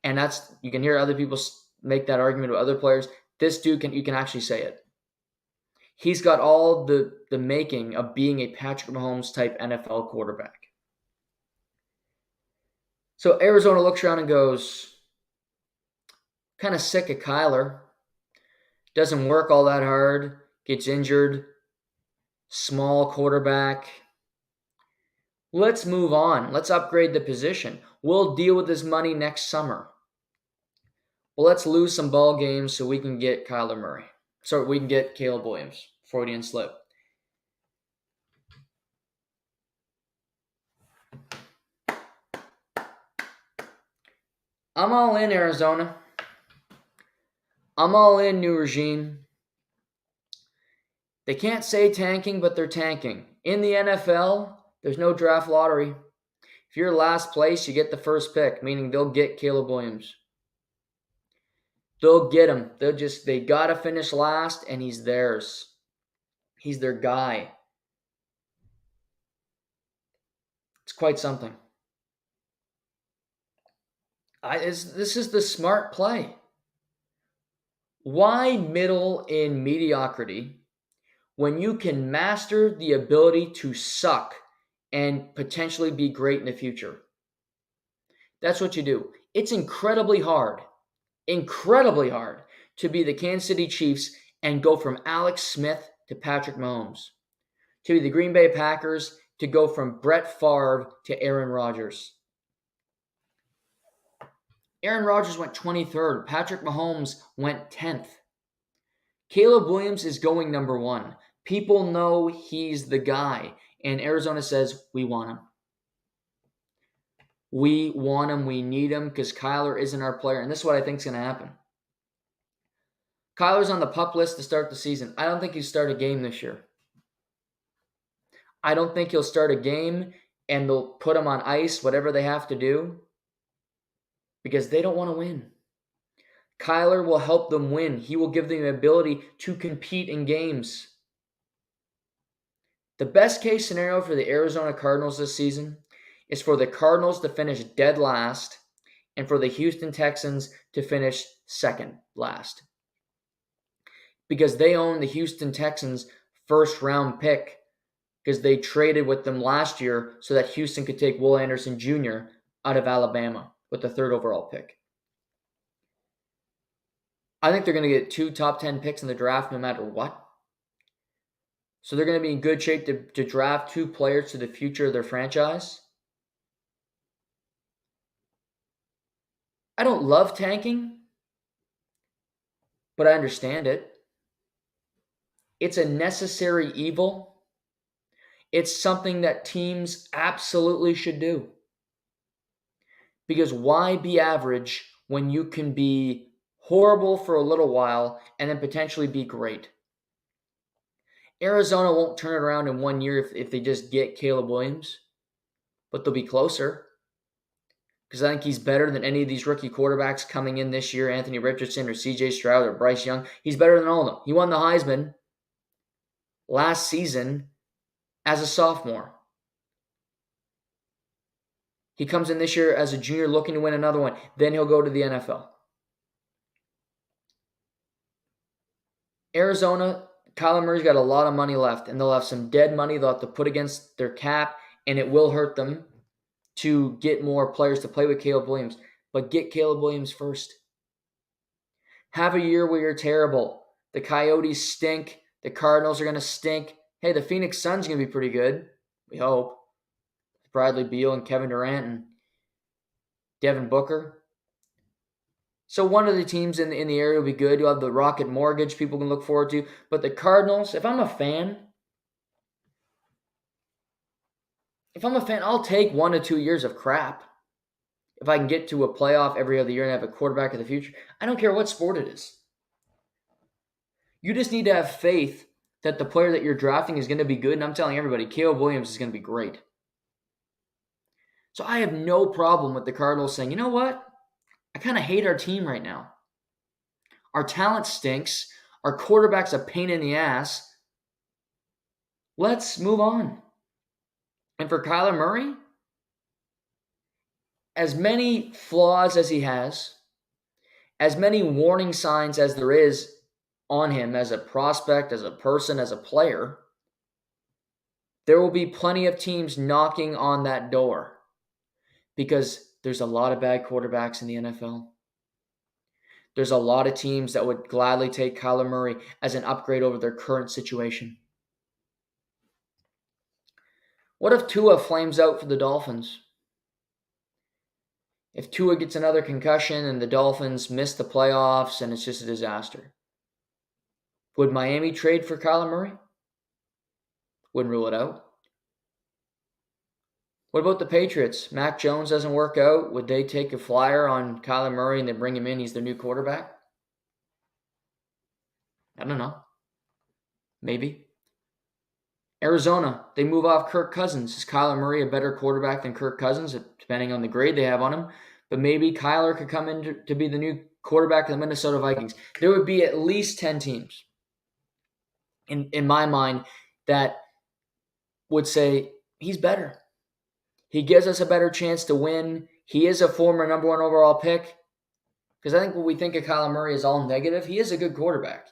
And you can hear other people make that argument with other players. This dude, you can actually say it. He's got all the making of being a Patrick Mahomes type NFL quarterback. So Arizona looks around and goes, kind of sick of Kyler. Doesn't work all that hard. Gets injured. Small quarterback. Let's move on. Let's upgrade the position. We'll deal with this money next summer. Well, let's lose some ball games so we can get Kyler Murray. So we can get Caleb Williams. Freudian slip. I'm all in, Arizona. I'm all in, new regime. They can't say tanking, but they're tanking. In the NFL, there's no draft lottery. If you're last place, you get the first pick, meaning they'll get Caleb Williams. They'll get him. They gotta finish last, and he's theirs. He's their guy. It's quite something. This is the smart play. Why middle in mediocrity when you can master the ability to suck and potentially be great in the future? That's what you do. It's incredibly hard to be the Kansas City Chiefs and go from Alex Smith to Patrick Mahomes, to be the Green Bay Packers to go from Brett Favre to Aaron Rodgers. Aaron Rodgers went 23rd. Patrick Mahomes went 10th. Caleb Williams is going number 1. People know he's the guy, and Arizona says, we want him. We want him. We need him because Kyler isn't our player, and this is what I think is going to happen. Kyler's on the PUP list to start the season. I don't think he'll start a game this year. I don't think he'll start a game, and they'll put him on ice, whatever they have to do, because they don't want to win. Kyler will help them win. He will give them the ability to compete in games. The best case scenario for the Arizona Cardinals this season is for the Cardinals to finish dead last and for the Houston Texans to finish second last. Because they own the Houston Texans' first round pick because they traded with them last year so that Houston could take Will Anderson Jr. out of Alabama with the 3rd overall pick. I think they're going to get 2 top 10 picks in the draft no matter what. So they're going to be in good shape to draft 2 players to the future of their franchise. I don't love tanking, but I understand it. It's a necessary evil. It's something that teams absolutely should do. Because why be average when you can be horrible for a little while and then potentially be great? Arizona won't turn it around in 1 year if they just get Caleb Williams, but they'll be closer. Because I think he's better than any of these rookie quarterbacks coming in this year, Anthony Richardson or C.J. Stroud or Bryce Young. He's better than all of them. He won the Heisman last season as a sophomore. He comes in this year as a junior looking to win another one. Then he'll go to the NFL. Arizona, Kyler Murray's got a lot of money left, and they'll have some dead money they'll have to put against their cap, and it will hurt them to get more players to play with Caleb Williams. But get Caleb Williams first. Have a year where you're terrible. The Coyotes stink. The Cardinals are going to stink. Hey, the Phoenix Suns are going to be pretty good. We hope. Bradley Beal and Kevin Durant and Devin Booker. So one of the teams in the area will be good. You'll have the Rocket Mortgage people can look forward to. But the Cardinals, if I'm a fan, I'll take 1 to 2 years of crap. If I can get to a playoff every other year and have a quarterback of the future, I don't care what sport it is. You just need to have faith that the player that you're drafting is going to be good. And I'm telling everybody, Caleb Williams is going to be great. So I have no problem with the Cardinals saying, you know what? I kind of hate our team right now. Our talent stinks. Our quarterback's a pain in the ass. Let's move on. And for Kyler Murray, as many flaws as he has, as many warning signs as there is on him as a prospect, as a person, as a player, there will be plenty of teams knocking on that door because There's a lot of bad quarterbacks in the NFL. There's a lot of teams that would gladly take Kyler Murray as an upgrade over their current situation. What if Tua flames out for the Dolphins? If Tua gets another concussion and the Dolphins miss the playoffs and it's just a disaster, would Miami trade for Kyler Murray? Wouldn't rule it out. What about the Patriots? Mac Jones doesn't work out. Would they take a flyer on Kyler Murray and then bring him in? He's their new quarterback? I don't know. Maybe. Arizona, they move off Kirk Cousins. Is Kyler Murray a better quarterback than Kirk Cousins, depending on the grade they have on him? But maybe Kyler could come in to be the new quarterback of the Minnesota Vikings. There would be at least 10 teams, in my mind, that would say he's better. He gives us a better chance to win. He is a former number 1 overall pick. Because I think when we think of Kyler Murray is all negative, he is a good quarterback.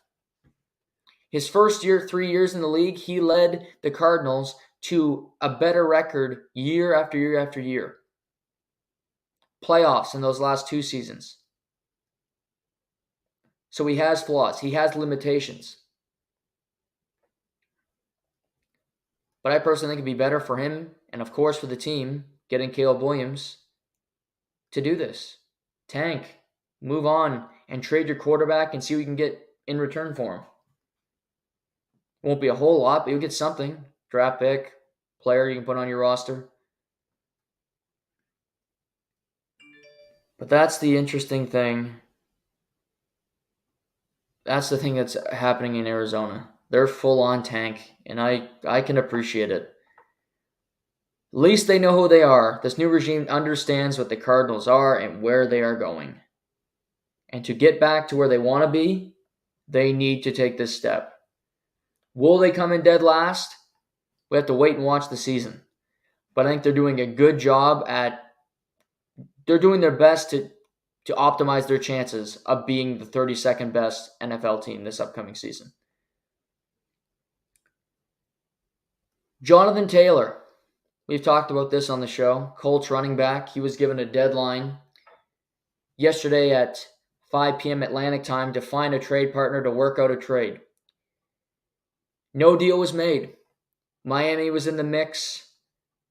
His first year, 3 years in the league, he led the Cardinals to a better record year after year after year. Playoffs in those last 2 seasons. So he has flaws. He has limitations. But I personally think it'd be better for him and, of course, for the team, getting Caleb Williams to do this. Tank, move on, and trade your quarterback and see what you can get in return for him. Won't be a whole lot, but you'll get something. Draft pick, player you can put on your roster. But that's the interesting thing. That's the thing that's happening in Arizona. They're full on tank, and I can appreciate it. At least they know who they are. This new regime understands what the Cardinals are and where they are going. And to get back to where they want to be, they need to take this step. Will they come in dead last? We have to wait and watch the season. But I think they're doing a good job they're doing their best to optimize their chances of being the 32nd best NFL team this upcoming season. Johnathan Taylor. We've talked about this on the show. Colts running back. He was given a deadline yesterday at 5 p.m. Atlantic time to find a trade partner to work out a trade. No deal was made. Miami was in the mix.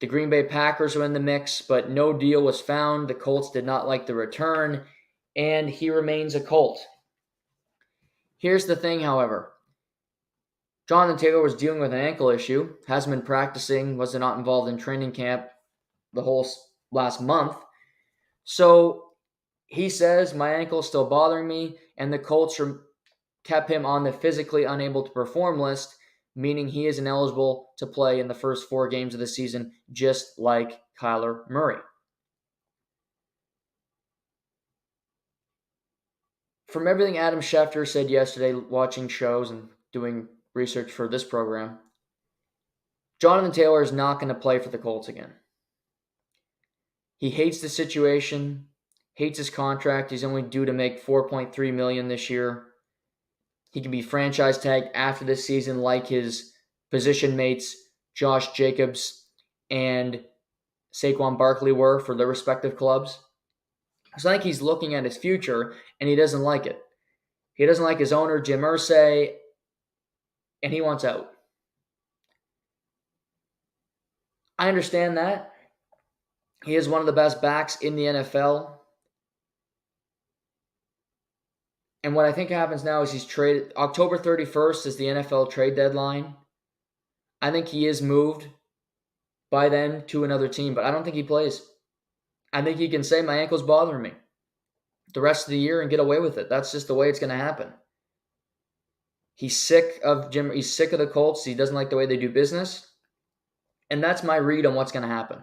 The Green Bay Packers were in the mix, but no deal was found. The Colts did not like the return, and he remains a Colt. Here's the thing, however. Johnathan Taylor was dealing with an ankle issue, hasn't been practicing, was not involved in training camp the whole last month. So he says, my ankle is still bothering me, and the Colts kept him on the physically unable to perform list, meaning he is ineligible to play in the first 4 games of the season, just like Kyler Murray. From everything Adam Schefter said yesterday, watching shows and doing research for this program, Johnathan Taylor is not going to play for the Colts again. He hates the situation, hates his contract. He's only due to make $4.3 million this year. He can be franchise tagged after this season like his position mates Josh Jacobs and Saquon Barkley were for their respective clubs. So I think he's looking at his future, and he doesn't like it. He doesn't like his owner, Jim Irsay, and he wants out. I understand that. He is one of the best backs in the NFL. And what I think happens now is he's traded. October 31st is the NFL trade deadline. I think he is moved by then to another team, but I don't think he plays. I think he can say, my ankle's bothering me the rest of the year and get away with it. That's just the way it's going to happen. He's sick of the Colts. He doesn't like the way they do business. And that's my read on what's going to happen.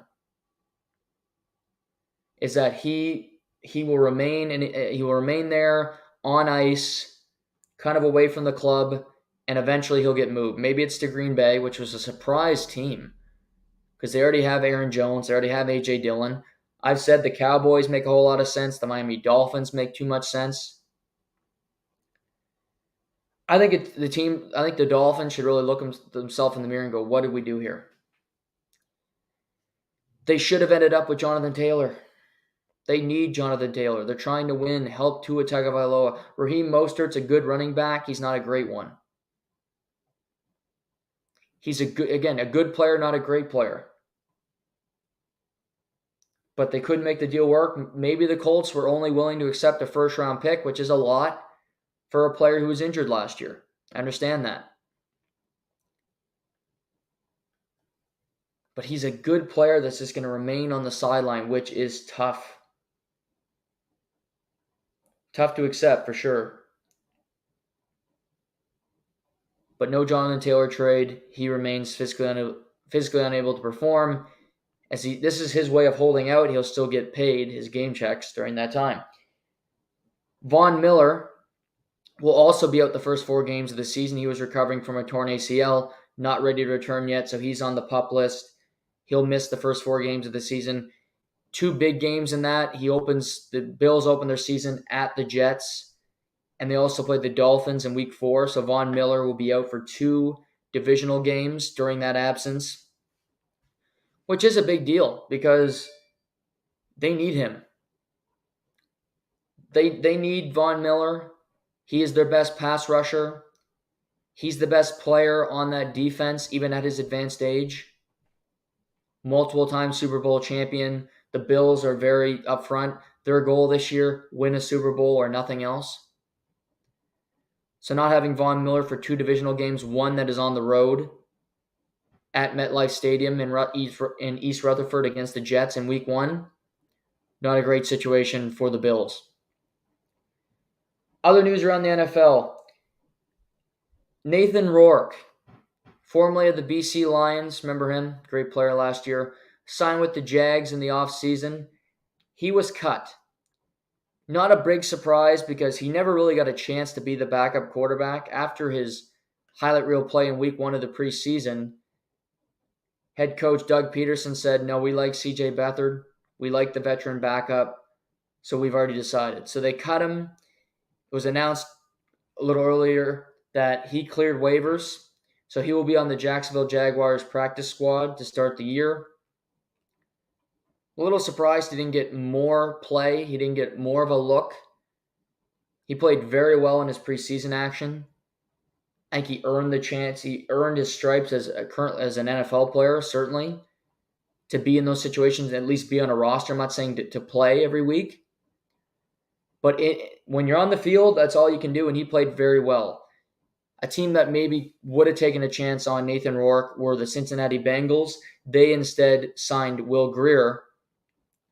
Is that he will remain there on ice, kind of away from the club, and eventually he'll get moved. Maybe it's to Green Bay, which was a surprise team because they already have Aaron Jones, they already have A.J. Dillon. I've said the Cowboys make a whole lot of sense. The Miami Dolphins make too much sense. I think the Dolphins should really look themselves in the mirror and go, what did we do here? They should have ended up with Johnathan Taylor. They need Johnathan Taylor. They're trying to win, help Tua Tagovailoa. Raheem Mostert's a good running back. He's not a great one. He's a good player, not a great player. But they couldn't make the deal work. Maybe the Colts were only willing to accept a first-round pick, which is a lot for a player who was injured last year. I understand that. But he's a good player that's just going to remain on the sideline, which is tough. Tough to accept, for sure. But no Johnathan Taylor trade. He remains physically unable to perform. This is his way of holding out. He'll still get paid his game checks during that time. Von Miller will also be out the first 4 games of the season. He was recovering from a torn ACL, not ready to return yet, so he's on the PUP list. He'll miss the first 4 games of the season. 2 big games in that. The Bills open their season at the Jets, and they also play the Dolphins in week 4, so Von Miller will be out for 2 divisional games during that absence, which is a big deal because they need him. They need Von Miller. He is their best pass rusher. He's the best player on that defense, even at his advanced age. Multiple-time Super Bowl champion. The Bills are very upfront. Their goal this year, win a Super Bowl or nothing else. So not having Von Miller for 2 divisional games, one that is on the road at MetLife Stadium in East Rutherford against the Jets in week 1, not a great situation for the Bills. Other news around the NFL. Nathan Rourke, formerly of the BC Lions, remember him? Great player last year. Signed with the Jags in the offseason. He was cut. Not a big surprise because he never really got a chance to be the backup quarterback. After his highlight reel play in week 1 of the preseason, head coach Doug Peterson said, no, we like CJ Beathard. We like the veteran backup. So we've already decided. So they cut him. It was announced a little earlier that he cleared waivers. So he will be on the Jacksonville Jaguars practice squad to start the year. A little surprised he didn't get more play. He didn't get more of a look. He played very well in his preseason action. I think he earned the chance. He earned his stripes as an NFL player, certainly, to be in those situations, at least be on a roster. I'm not saying to play every week. But when you're on the field, that's all you can do, and he played very well. A team that maybe would have taken a chance on Nathan Rourke were the Cincinnati Bengals. They instead signed Will Grier,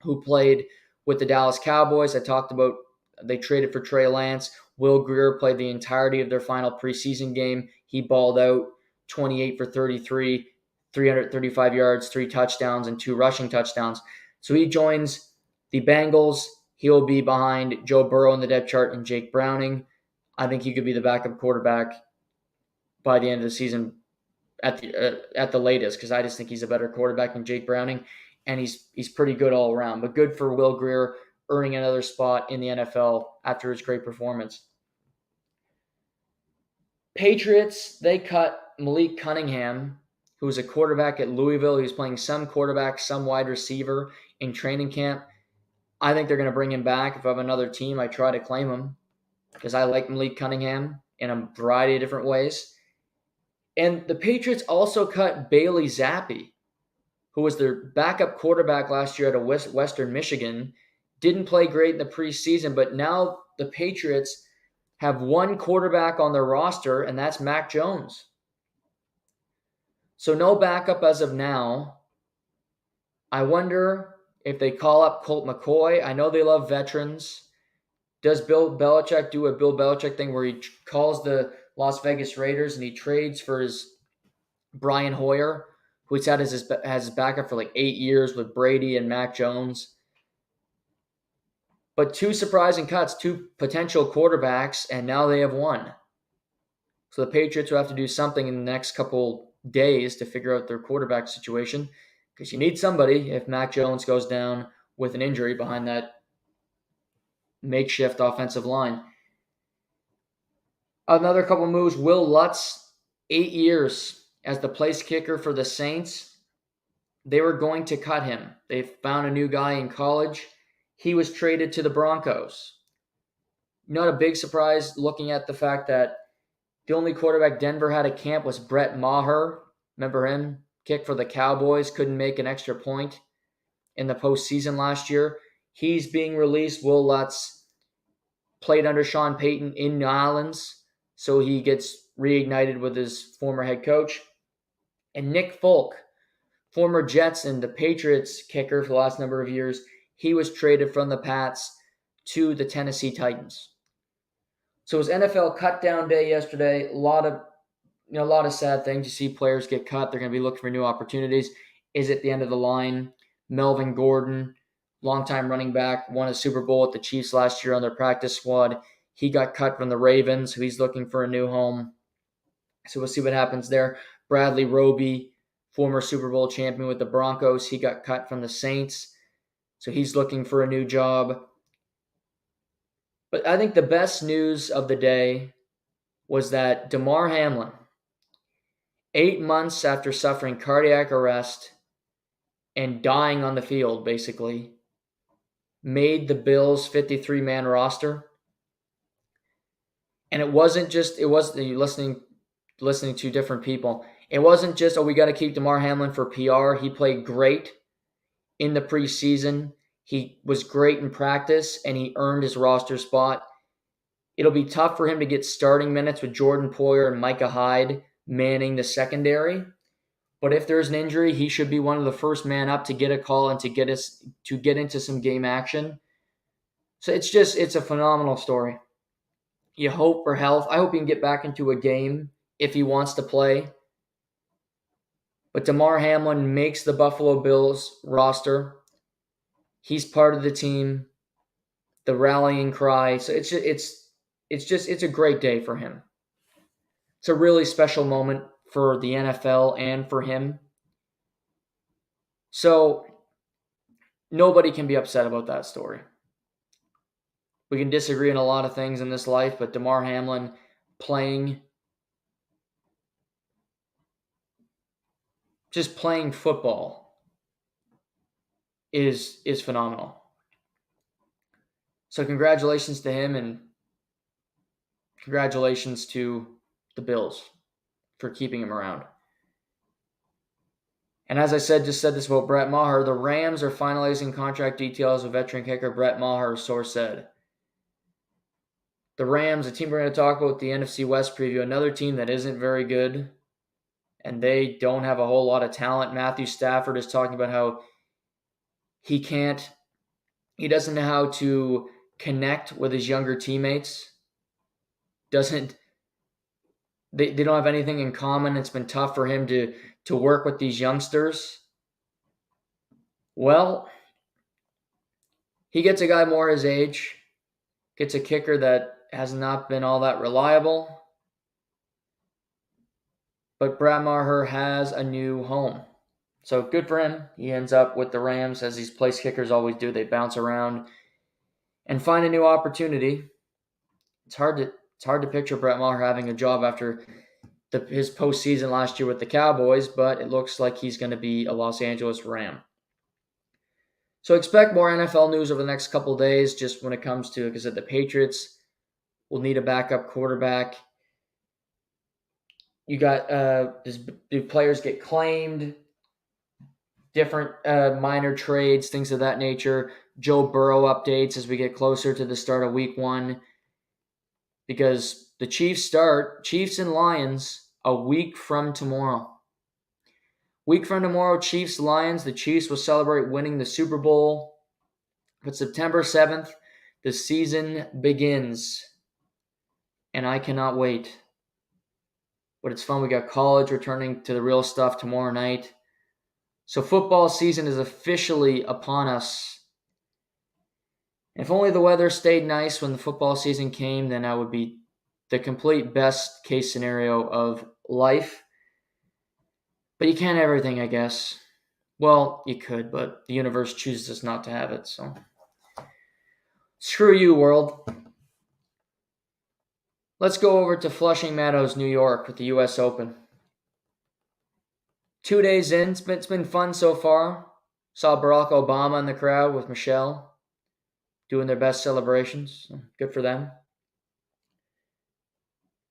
who played with the Dallas Cowboys. I talked about they traded for Trey Lance. Will Grier played the entirety of their final preseason game. He balled out 28 for 33, 335 yards, 3 touchdowns, and 2 rushing touchdowns. So he joins the Bengals. He will be behind Joe Burrow in the depth chart and Jake Browning. I think he could be the backup quarterback by the end of the season at the latest, because I just think he's a better quarterback than Jake Browning, and he's pretty good all around. But good for Will Grier, earning another spot in the NFL after his great performance. Patriots, they cut Malik Cunningham, who was a quarterback at Louisville. He was playing some quarterback, some wide receiver in training camp. I think they're going to bring him back. If I have another team, I try to claim him because I like Malik Cunningham in a variety of different ways. And the Patriots also cut Bailey Zappi, who was their backup quarterback last year at Western Michigan. Didn't play great in the preseason, but now the Patriots have one quarterback on their roster, and that's Mac Jones. So no backup as of now. I wonder if they call up Colt McCoy. I know they love veterans. Does Bill Belichick do a Bill Belichick thing where he calls the Las Vegas Raiders and he trades for his Brian Hoyer, who he's had as his backup for like 8 years with Brady and Mac Jones? But 2 surprising cuts, 2 potential quarterbacks, and now they have one. So the Patriots will have to do something in the next couple days to figure out their quarterback situation, because you need somebody if Mac Jones goes down with an injury behind that makeshift offensive line. Another couple moves. Will Lutz, 8 years as the place kicker for the Saints. They were going to cut him. They found a new guy in college. he was traded to the Broncos. Not a big surprise looking at the fact that the only quarterback Denver had at camp was Brett Maher. Remember him? Kick for the Cowboys, couldn't make an extra point in the postseason last year. He's being released. Will Lutz played under Sean Payton in New Orleans, so he gets reignited with his former head coach. And Nick Folk, former Jets and the Patriots kicker for the last number of years, he was traded from the Pats to the Tennessee Titans. So it was NFL cut down day yesterday. A lot of sad things. You see players get cut. They're going to be looking for new opportunities. Is it the end of the line? Melvin Gordon, longtime running back, won a Super Bowl with the Chiefs last year on their practice squad. He got cut from the Ravens, so he's looking for a new home. So we'll see what happens there. Bradley Roby, former Super Bowl champion with the Broncos, he got cut from the Saints, so he's looking for a new job. But I think the best news of the day was that Damar Hamlin, 8 months after suffering cardiac arrest and dying on the field, basically, made the Bills' 53-man roster. And it wasn't listening to different people. It wasn't just, we got to keep Damar Hamlin for PR. He played great in the preseason. He was great in practice, and he earned his roster spot. It'll be tough for him to get starting minutes with Jordan Poyer and Micah Hyde manning the secondary. But if there's an injury, he should be one of the first man up to get a call and to get into some game action. So it's a phenomenal story. You hope for health. I hope he can get back into a game if he wants to play. But Damar Hamlin makes the Buffalo Bills roster. He's part of the team. The rallying cry. So it's a great day for him. It's a really special moment for the NFL and for him. So nobody can be upset about that story. We can disagree on a lot of things in this life, but Damar Hamlin playing football is phenomenal. So congratulations to him, and congratulations to the Bills for keeping him around. And as I said this about Brett Maher, the Rams are finalizing contract details with veteran kicker Brett Maher, a source said. The Rams, a team we're going to talk about, the NFC West preview, another team that isn't very good, and they don't have a whole lot of talent. Matthew Stafford is talking about how he doesn't know how to connect with his younger teammates. They don't have anything in common. It's been tough for him to work with these youngsters. Well, he gets a guy more his age, gets a kicker that has not been all that reliable. But Brett Maher has a new home. So good for him. He ends up with the Rams, as these place kickers always do. They bounce around and find a new opportunity. It's hard to picture Brett Maher having a job after his postseason last year with the Cowboys, but it looks like he's going to be a Los Angeles Ram. So expect more NFL news over the next couple of days, just when it comes to, like I said, the Patriots will need a backup quarterback. You got do players get claimed, different minor trades, things of that nature. Joe Burrow updates as we get closer to the start of week 1, because the Chiefs and Lions a week from tomorrow. Chiefs, Lions. The Chiefs will celebrate winning the Super Bowl. But September 7th, the season begins. And I cannot wait. But it's fun. We got college returning to the real stuff tomorrow night. So football season is officially upon us. If only the weather stayed nice when the football season came, then that would be the complete best case scenario of life. But you can't have everything, I guess. Well, you could, but the universe chooses us not to have it, so. Screw you, world. Let's go over to Flushing Meadows, New York with the U.S. Open. 2 days in, it's been fun so far. Saw Barack Obama in the crowd with Michelle. doing their best celebrations. Good for them.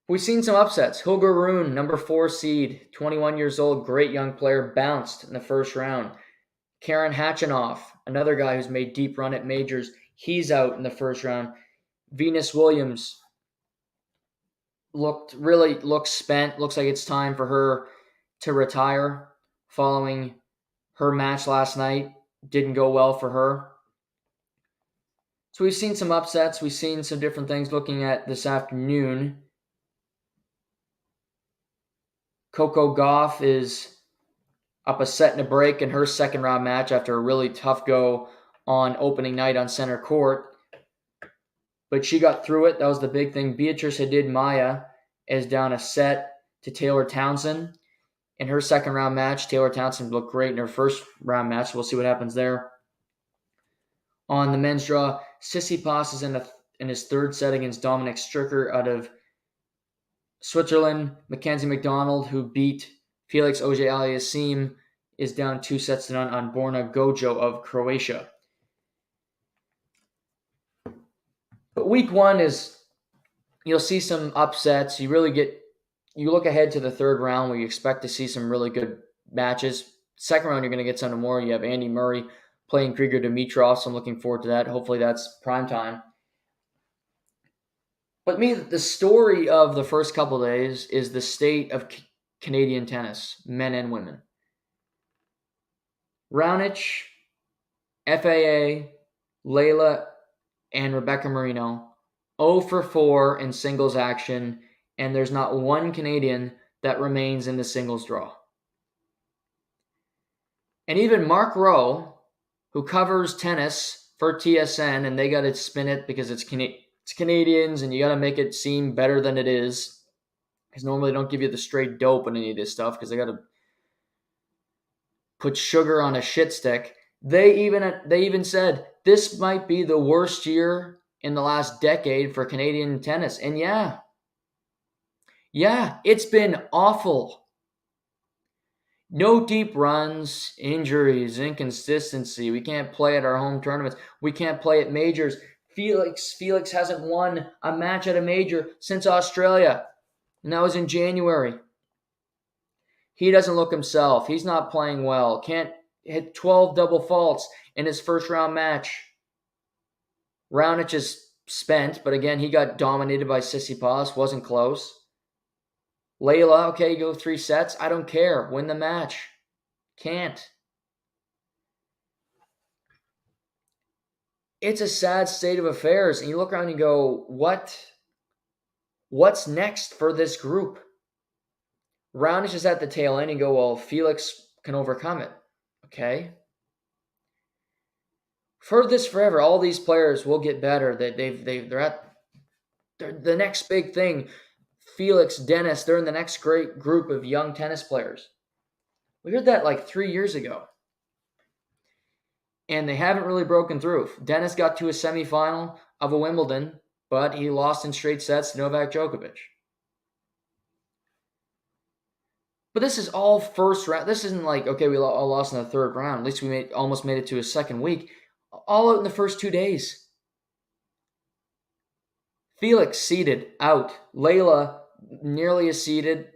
We've seen some upsets. Hilger Rune, number 4 seed, 21 years old, great young player, bounced in the first round. Karen Hachinoff, another guy who's made deep run at majors, he's out in the first round. Venus Williams looks spent. Looks like it's time for her to retire following her match last night. Didn't go well for her. So we've seen some upsets. We've seen some different things. Looking at this afternoon, Coco Gauff is up a set and a break in her second round match after a really tough go on opening night on center court. But she got through it. That was the big thing. Beatrice Hadid Maya is down a set to Taylor Townsend. In her second round match, Taylor Townsend looked great in her first round match. We'll see what happens there. On the men's draw, Tsitsipas is in his third set against Dominic Stricker out of Switzerland. Mackenzie McDonald, who beat Felix Auger-Aliassime, is down 2-0 on Borna Gojo of Croatia. But week 1 is, you'll see some upsets. You look ahead to the third round where you expect to see some really good matches. Second round, you're going to get some more. You have Andy Murray playing Grigor Dimitrov, so I'm looking forward to that. Hopefully that's prime time. But the story of the first couple of days is the state of Canadian tennis, men and women. Raonic, FAA, Layla, and Rebecca Marino, 0 for 4 in singles action, and there's not one Canadian that remains in the singles draw. And even Mark Rowe, who covers tennis for TSN, and they got to spin it because it's Canadians, and you got to make it seem better than it is, because normally they don't give you the straight dope on any of this stuff because they got to put sugar on a shit stick. They even said this might be the worst year in the last decade for Canadian tennis. And yeah, it's been awful. No deep runs, injuries, inconsistency. We can't play at our home tournaments. We can't play at majors. Felix hasn't won a match at a major since Australia, and that was in January. He doesn't look himself. He's not playing well. Can't hit 12 double faults in his first round match. Raonic is spent, but again, he got dominated by Tsitsipas. Wasn't close. Layla, okay, go 3 sets. I don't care. Win the match. Can't. It's a sad state of affairs. And you look around and you go, what's next for this group? Raonic is at the tail end and you go, well, Felix can overcome it. Okay. For this forever, all these players will get better. They're the next big thing. Felix, Dennis, they're in the next great group of young tennis players. We heard that like 3 years ago. And they haven't really broken through. Dennis got to a semifinal of a Wimbledon, but he lost in straight sets to Novak Djokovic. But this is all first round. This isn't like, okay, we all lost in the third round. At least we almost made it to a second week. All out in the first 2 days. Felix seeded, out. Layla nearly seeded,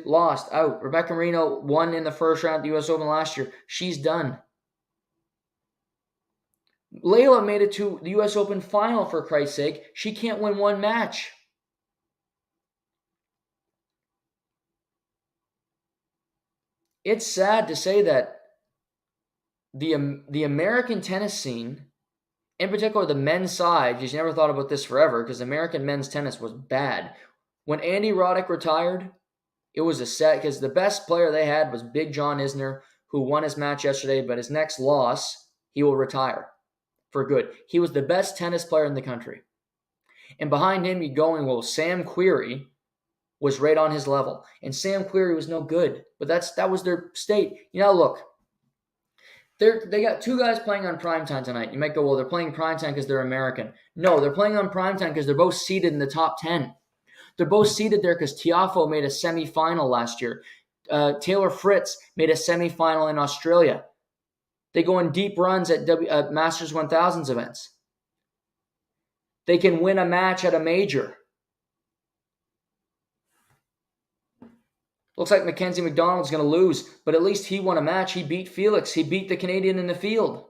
lost, out. Rebecca Marino won in the first round at the U.S. Open last year. She's done. Layla made it to the U.S. Open final, for Christ's sake. She can't win one match. It's sad to say that the American tennis scene, in particular the men's side, because you never thought about this forever, because American men's tennis was bad. When Andy Roddick retired, it was a set, because the best player they had was Big John Isner, who won his match yesterday, but his next loss, he will retire for good. He was the best tennis player in the country. And behind him, you going, well, Sam Querrey was right on his level. And Sam Querrey was no good. But that was their state. You know, look, they got 2 guys playing on primetime tonight. You might go, well, they're playing primetime because they're American. No, they're playing on primetime because they're both seeded in the top 10. They're both seeded there because Tiafoe made a semifinal last year. Taylor Fritz made a semifinal in Australia. They go in deep runs at Masters 1000s events. they can win a match at a major. Looks like Mackenzie McDonald's going to lose, but at least he won a match. He beat Felix. He beat the Canadian in the field.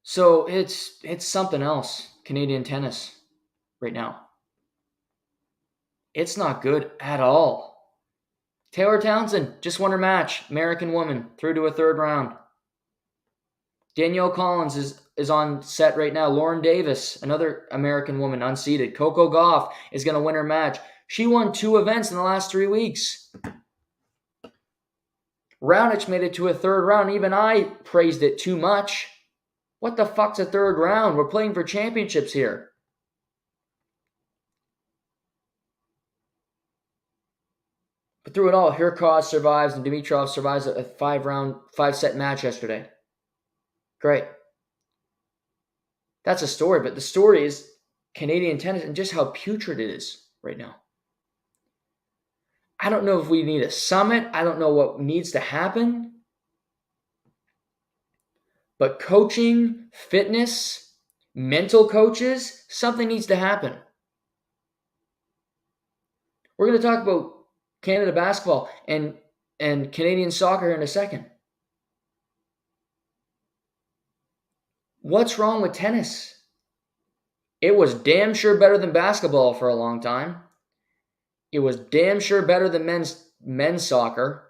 So it's something else, Canadian tennis right now. It's not good at all. Taylor Townsend just won her match. American woman, through to a third round. Danielle Collins is on set right now. Lauren Davis, another American woman, unseeded. Coco Gauff is going to win her match. She won 2 events in the last 3 weeks. Raonic made it to a third round. Even I praised it too much. What the fuck's a third round? We're playing for championships here. But through it all, Hurkacz survives and Dimitrov survives a 5-set match yesterday. Great. That's a story, but the story is Canadian tennis and just how putrid it is right now. I don't know if we need a summit. I don't know what needs to happen. But coaching, fitness, mental coaches, something needs to happen. We're going to talk about Canada basketball and Canadian soccer in a second. What's wrong with tennis? It was damn sure better than basketball for a long time. It was damn sure better than men's soccer.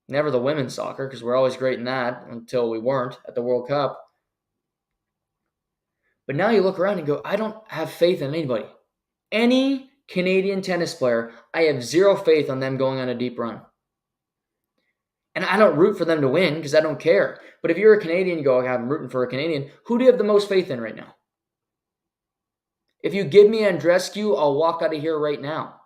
Never the women's soccer, because we're always great in that until we weren't at the World Cup. But now you look around and go, I don't have faith in anybody. Any Canadian tennis player, I have zero faith on them going on a deep run. And I don't root for them to win because I don't care. But if you're a Canadian, you go, okay, I'm rooting for a Canadian. Who do you have the most faith in right now? If you give me Andreescu, I'll walk out of here right now.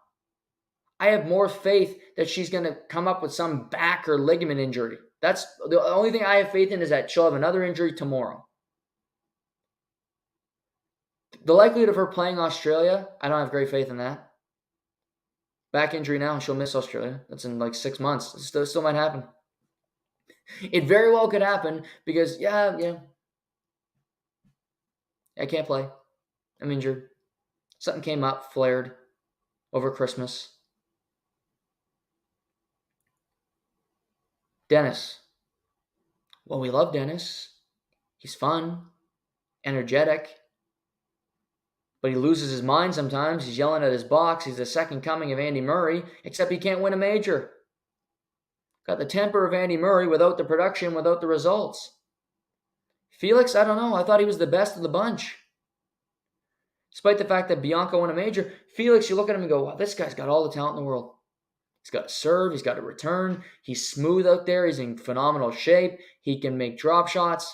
I have more faith that she's going to come up with some back or ligament injury. That's the only thing I have faith in, is that she'll have another injury tomorrow. The likelihood of her playing Australia, I don't have great faith in that. Back injury now, she'll miss Australia. That's in like 6 months. It still might happen. It very well could happen because, yeah, I can't play. I'm injured. Something came up, flared over Christmas. Dennis. Well, we love Dennis. He's fun, energetic, but he loses his mind sometimes. He's yelling at his box. He's the second coming of Andy Murray, except he can't win a major. Got the temper of Andy Murray without the production, without the results. Felix, I don't know. I thought he was the best of the bunch. Despite the fact that Bianca won a major, Felix, you look at him and go, wow, this guy's got all the talent in the world. He's got a serve. He's got a return. He's smooth out there. He's in phenomenal shape. He can make drop shots.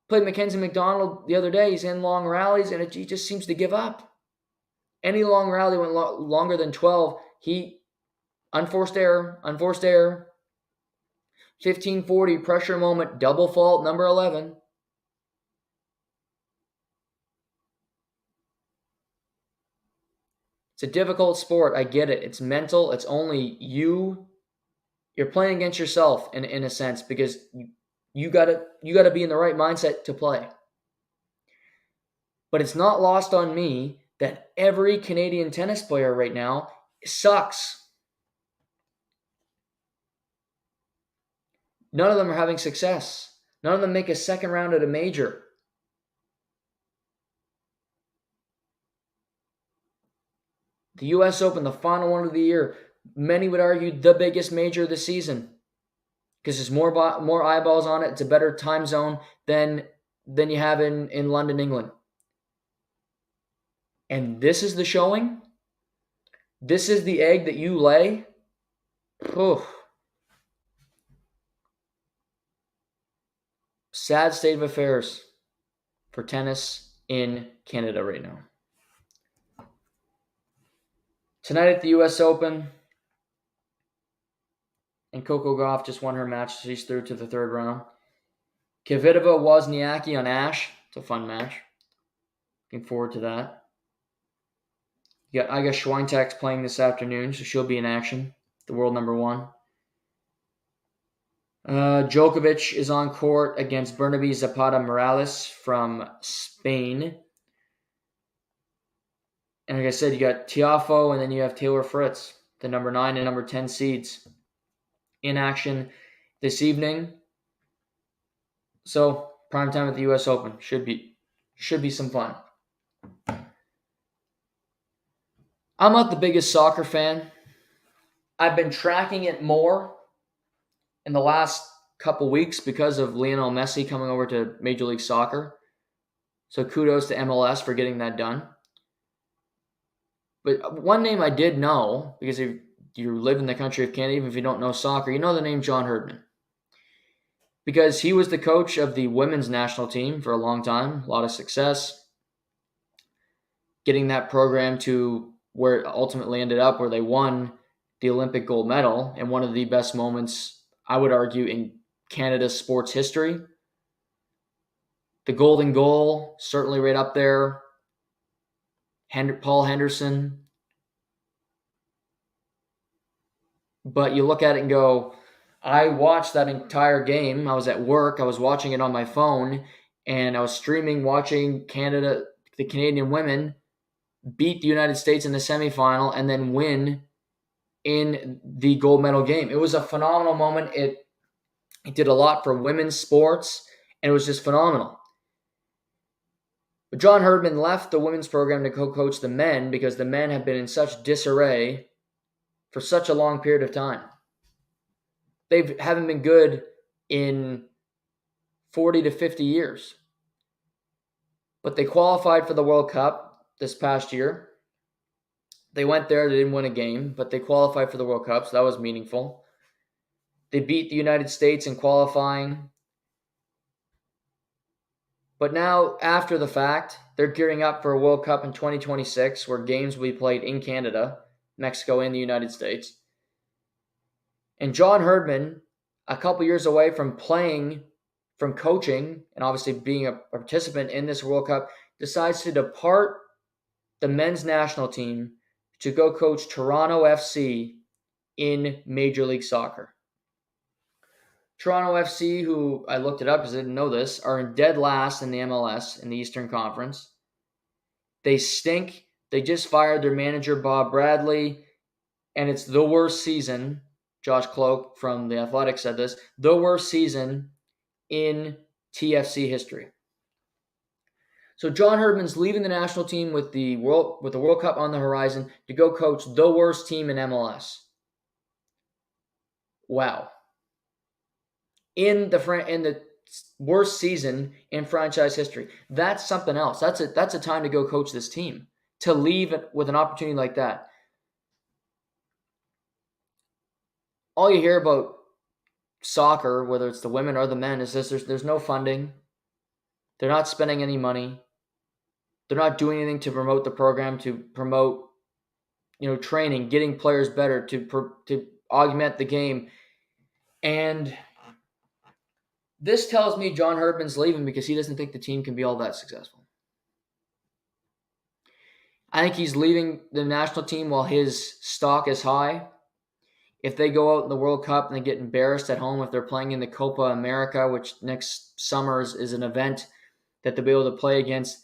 Played Mackenzie McDonald the other day. He's in long rallies, and he just seems to give up. Any long rally went longer than 12. He unforced error. 1540, pressure moment, double fault, number 11. It's a difficult sport. I get it. It's mental. It's only you. You're playing against yourself in a sense, because you gotta be in the right mindset to play. But it's not lost on me that every Canadian tennis player right now sucks. None of them are having success. None of them make a second round at a major. The U.S. Open, the final one of the year, many would argue the biggest major of the season, because there's more eyeballs on it. It's a better time zone than you have in London, England. And this is the showing. This is the egg that you lay. Oof. Sad state of affairs for tennis in Canada right now. Tonight at the U.S. Open, and Coco Gauff just won her match. She's through to the third round. Kvitova, Wozniacki on Ash. It's a fun match. Looking forward to that. I got Schweintek's playing this afternoon, so she'll be in action. the world number one. Djokovic is on court against Bernabe Zapata Morales from Spain. And like I said, you got Tiafoe, and then you have Taylor Fritz, the number 9 and number 10 seeds, in action this evening. So prime time at the U.S. Open should be some fun. I'm not the biggest soccer fan. I've been tracking it more in the last couple weeks because of Lionel Messi coming over to Major League Soccer. So kudos to MLS for getting that done. But one name I did know, because if you live in the country of Canada, even if you don't know soccer, you know the name John Herdman. Because he was the coach of the women's national team for a long time, a lot of success. Getting that program to where it ultimately ended up, where they won the Olympic gold medal, and one of the best moments, I would argue, in Canada's sports history. The golden goal, certainly right up there. Paul Henderson. But you look at it and go, I watched that entire game. I was at work. I was watching it on my phone, and I was streaming, watching Canada, the Canadian women, beat the United States in the semifinal and then win in the gold medal game. It was a phenomenal moment. It did a lot for women's sports, and it was just phenomenal. But John Herdman left the women's program to co-coach the men because the men have been in such disarray for such a long period of time. They haven't been good in 40 to 50 years. But they qualified for the World Cup this past year. They went there, they didn't win a game, but they qualified for the World Cup, so that was meaningful. They beat the United States in qualifying. But now, after the fact, they're gearing up for a World Cup in 2026, where games will be played in Canada, Mexico, and the United States. And John Herdman, a couple years away from coaching, and obviously being a participant in this World Cup, decides to depart the men's national team to go coach Toronto FC in Major League Soccer. Toronto FC, who I looked it up because I didn't know this, are in dead last in the MLS in the Eastern Conference. They stink. They just fired their manager, Bob Bradley, and it's the worst season. Josh Cloak from The Athletic said this, the worst season in TFC history. So John Herdman's leaving the national team with the World Cup on the horizon to go coach the worst team in MLS. Wow. In the worst season in franchise history. That's something else. That's a time to go coach this team. To leave with an opportunity like that. All you hear about soccer, whether it's the women or the men, is this: there's no funding. They're not spending any money. They're not doing anything to promote the program, to promote, training, getting players better, to augment the game. And this tells me John Herdman's leaving because he doesn't think the team can be all that successful. I think he's leaving the national team while his stock is high. If they go out in the World Cup and they get embarrassed at home, if they're playing in the Copa America, which next summer is an event that they'll be able to play against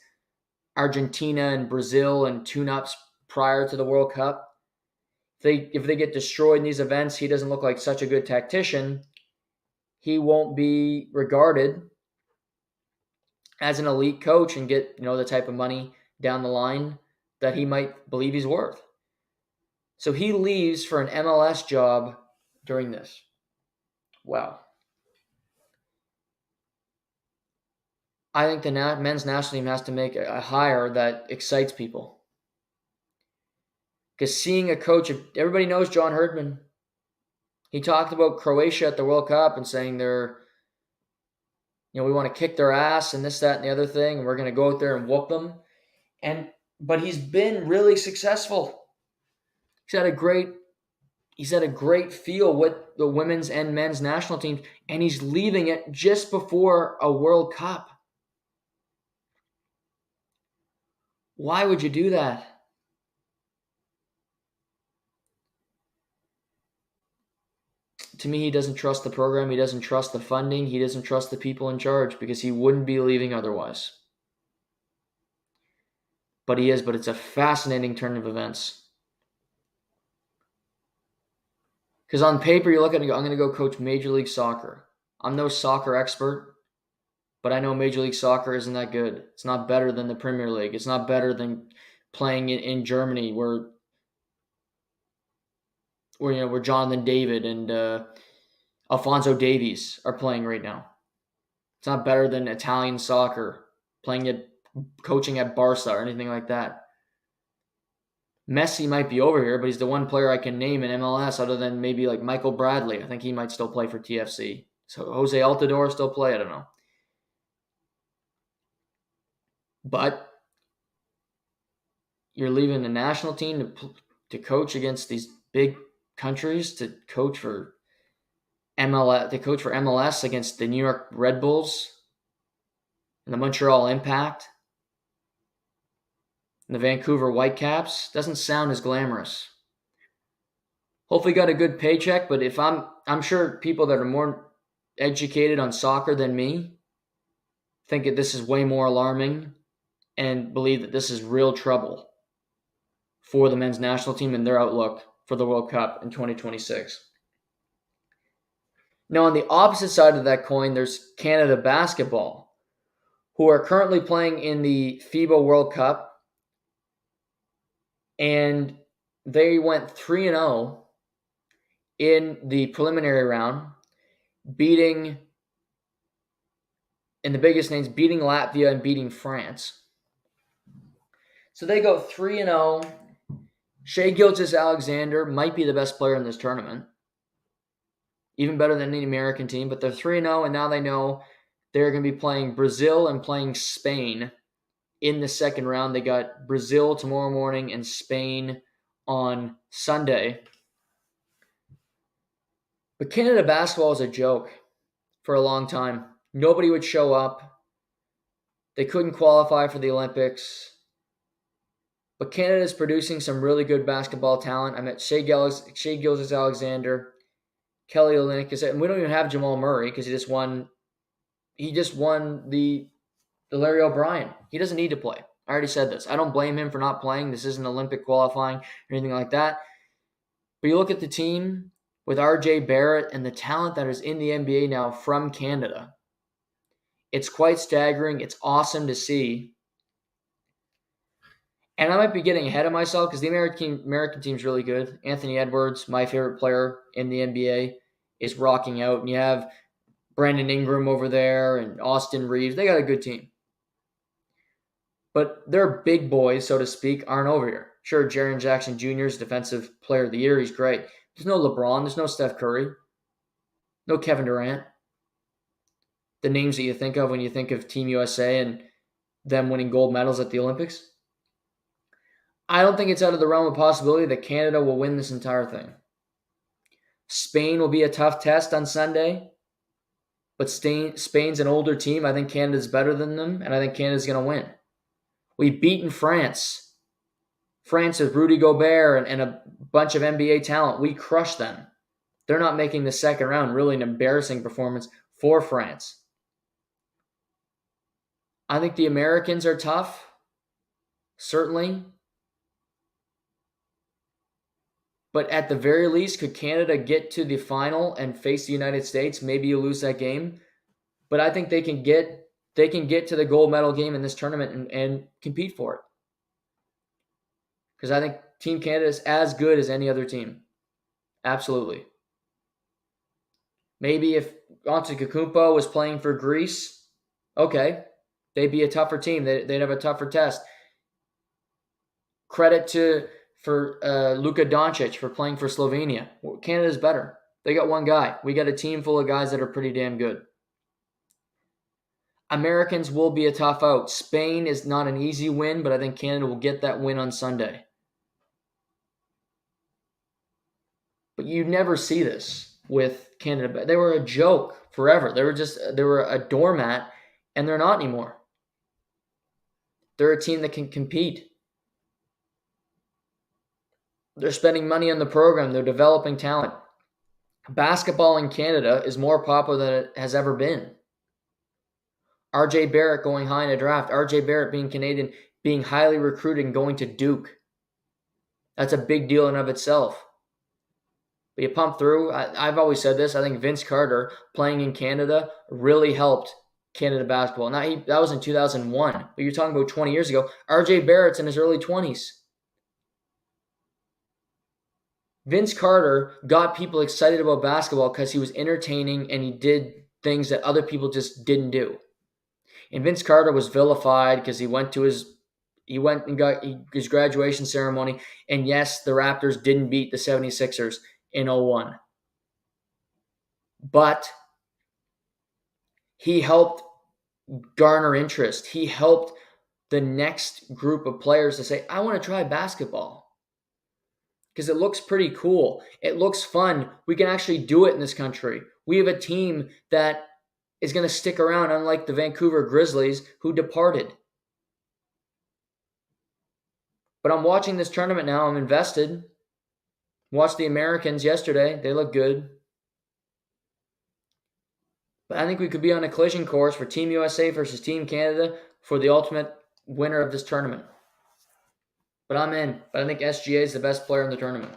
Argentina and Brazil and tune-ups prior to the World Cup. If they get destroyed in these events, he doesn't look like such a good tactician. He won't be regarded as an elite coach and get, the type of money down the line that he might believe he's worth. So he leaves for an MLS job during this. Wow. I think the men's national team has to make a hire that excites people. Because seeing a coach, everybody knows John Herdman. He talked about Croatia at the World Cup and saying we want to kick their ass and this, that, and the other thing, and we're going to go out there and whoop them. But he's been really successful. He's had a great feel with the women's and men's national teams, and he's leaving it just before a World Cup. Why would you do that? to me, he doesn't trust the program. He doesn't trust the funding. He doesn't trust the people in charge because he wouldn't be leaving otherwise. But he is, but it's a fascinating turn of events. Because on paper, you look at it and go, I'm going to go coach Major League Soccer. I'm no soccer expert, but I know Major League Soccer isn't that good. It's not better than the Premier League. It's not better than playing in Germany where Johnathan David and Alphonso Davies are playing right now. It's not better than Italian soccer, coaching at Barca or anything like that. Messi might be over here, but he's the one player I can name in MLS other than maybe like Michael Bradley. I think he might still play for TFC. So Jose Altidore still play? I don't know. But you're leaving the national team to coach against these big countries, to coach for MLS against the New York Red Bulls and the Montreal Impact and the Vancouver Whitecaps. Doesn't sound as glamorous. Hopefully got a good paycheck, but if I'm sure people that are more educated on soccer than me think that this is way more alarming and believe that this is real trouble for the men's national team and their outlook for the World Cup in 2026. Now, on the opposite side of that coin, there's Canada basketball, who are currently playing in the FIBA World Cup, and they went 3-0 in the preliminary round, beating Latvia and beating France. So they go 3-0. Shai Gilgeous-Alexander might be the best player in this tournament. Even better than any American team, but they're 3-0, and now they know they're going to be playing Brazil and playing Spain in the second round. They got Brazil tomorrow morning and Spain on Sunday. But Canada basketball is a joke for a long time. Nobody would show up. They couldn't qualify for the Olympics. But Canada is producing some really good basketball talent. I met Shai Gilgeous-Alexander, Kelly Olynyk, and we don't even have Jamal Murray because he just won the Larry O'Brien. He doesn't need to play. I already said this. I don't blame him for not playing. This isn't Olympic qualifying or anything like that. But you look at the team with R.J. Barrett and the talent that is in the NBA now from Canada. It's quite staggering. It's awesome to see. And I might be getting ahead of myself because the American team's really good. Anthony Edwards, my favorite player in the NBA, is rocking out. And you have Brandon Ingram over there and Austin Reeves. They got a good team. But their big boys, so to speak, aren't over here. Sure, Jaren Jackson Jr. is Defensive Player of the Year. He's great. There's no LeBron. There's no Steph Curry. No Kevin Durant. The names that you think of when you think of Team USA and them winning gold medals at the Olympics. I don't think it's out of the realm of possibility that Canada will win this entire thing. Spain will be a tough test on Sunday, but Spain's an older team. I think Canada's better than them, and I think Canada's going to win. We've beaten France. France with Rudy Gobert and a bunch of NBA talent. We crushed them. They're not making the second round. Really an embarrassing performance for France. I think the Americans are tough, certainly. But at the very least, could Canada get to the final and face the United States? Maybe you lose that game. But I think they can get to the gold medal game in this tournament and compete for it. Because I think Team Canada is as good as any other team. Absolutely. Maybe if Antetokounmpo was playing for Greece, okay, they'd be a tougher team. They'd have a tougher test. Credit for Luka Doncic for playing for Slovenia. Canada's better. They got one guy. We got a team full of guys that are pretty damn good. Americans will be a tough out. Spain is not an easy win, but I think Canada will get that win on Sunday. But you never see this with Canada. They were a joke forever. They were a doormat, and they're not anymore. They're a team that can compete. They're spending money on the program. They're developing talent. Basketball in Canada is more popular than it has ever been. RJ Barrett going high in a draft. RJ Barrett being Canadian, being highly recruited and going to Duke. That's a big deal in of itself. But you pump through. I've always said this. I think Vince Carter playing in Canada really helped Canada basketball. Now that was in 2001, but you're talking about 20 years ago. RJ Barrett's in his early 20s. Vince Carter got people excited about basketball because he was entertaining and he did things that other people just didn't do. And Vince Carter was vilified because he went and got his graduation ceremony. And yes, the Raptors didn't beat the 76ers in 01. But he helped garner interest. He helped the next group of players to say, I want to try basketball. Because it looks pretty cool. It looks fun. We can actually do it in this country. We have a team that is going to stick around, unlike the Vancouver Grizzlies, who departed. But I'm watching this tournament now. I'm invested. Watched the Americans yesterday. They look good. But I think we could be on a collision course for Team USA versus Team Canada for the ultimate winner of this tournament. But I'm in. But I think SGA is the best player in the tournament.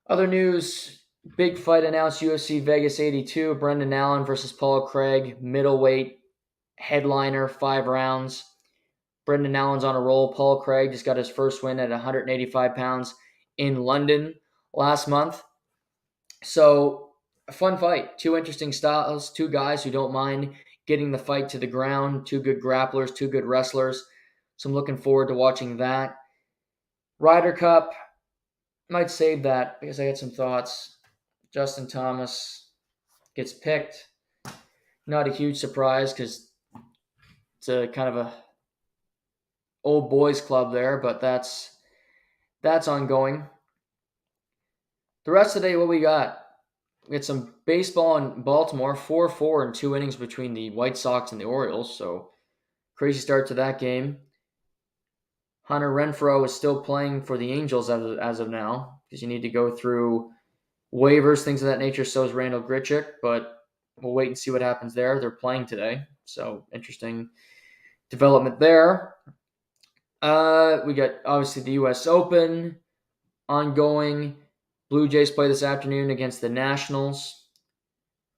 Other news, big fight announced, UFC Vegas 82, Brendan Allen versus Paul Craig, middleweight, headliner, 5 rounds. Brendan Allen's on a roll. Paul Craig just got his first win at 185 pounds in London last month. So, a fun fight. 2 interesting styles, 2 guys who don't mind getting the fight to the ground, 2 good grapplers, 2 good wrestlers. So I'm looking forward to watching that. Ryder Cup, might save that because I got some thoughts. Justin Thomas gets picked. Not a huge surprise because it's a kind of a old boys club there, but that's ongoing. The rest of the day, what we got? We got some baseball in Baltimore, 4-4 in 2 innings between the White Sox and the Orioles, so crazy start to that game. Hunter Renfroe is still playing for the Angels as of now because you need to go through waivers, things of that nature. So is Randall Grichuk, but we'll wait and see what happens there. They're playing today, so interesting development there. We got obviously the U.S. Open ongoing. Blue Jays play this afternoon against the Nationals.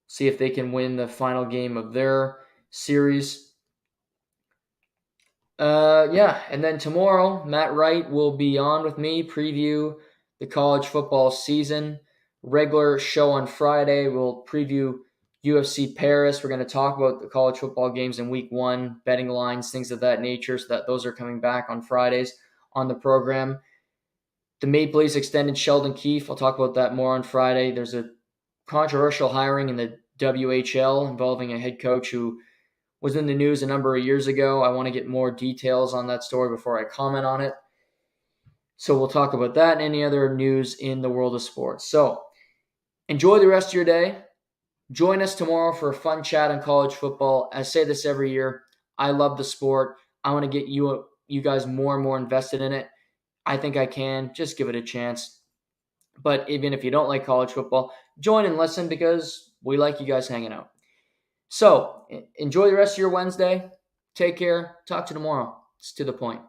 See if they can win the final game of their series. And then tomorrow, Matt Wright will be on with me, preview the college football season. Regular show on Friday, we'll preview UFC Paris. We're going to talk about the college football games in week 1, betting lines, things of that nature, so that those are coming back on Fridays on the program. The Maple Leafs extended Sheldon Keefe. I'll talk about that more on Friday. There's a controversial hiring in the WHL involving a head coach who was in the news a number of years ago. I want to get more details on that story before I comment on it. So we'll talk about that and any other news in the world of sports. So enjoy the rest of your day. Join us tomorrow for a fun chat on college football. I say this every year. I love the sport. I want to get you guys more and more invested in it. I think I can. Just give it a chance. But even if you don't like college football, join and listen because we like you guys hanging out. So, enjoy the rest of your Wednesday. Take care. Talk to you tomorrow. It's to the point.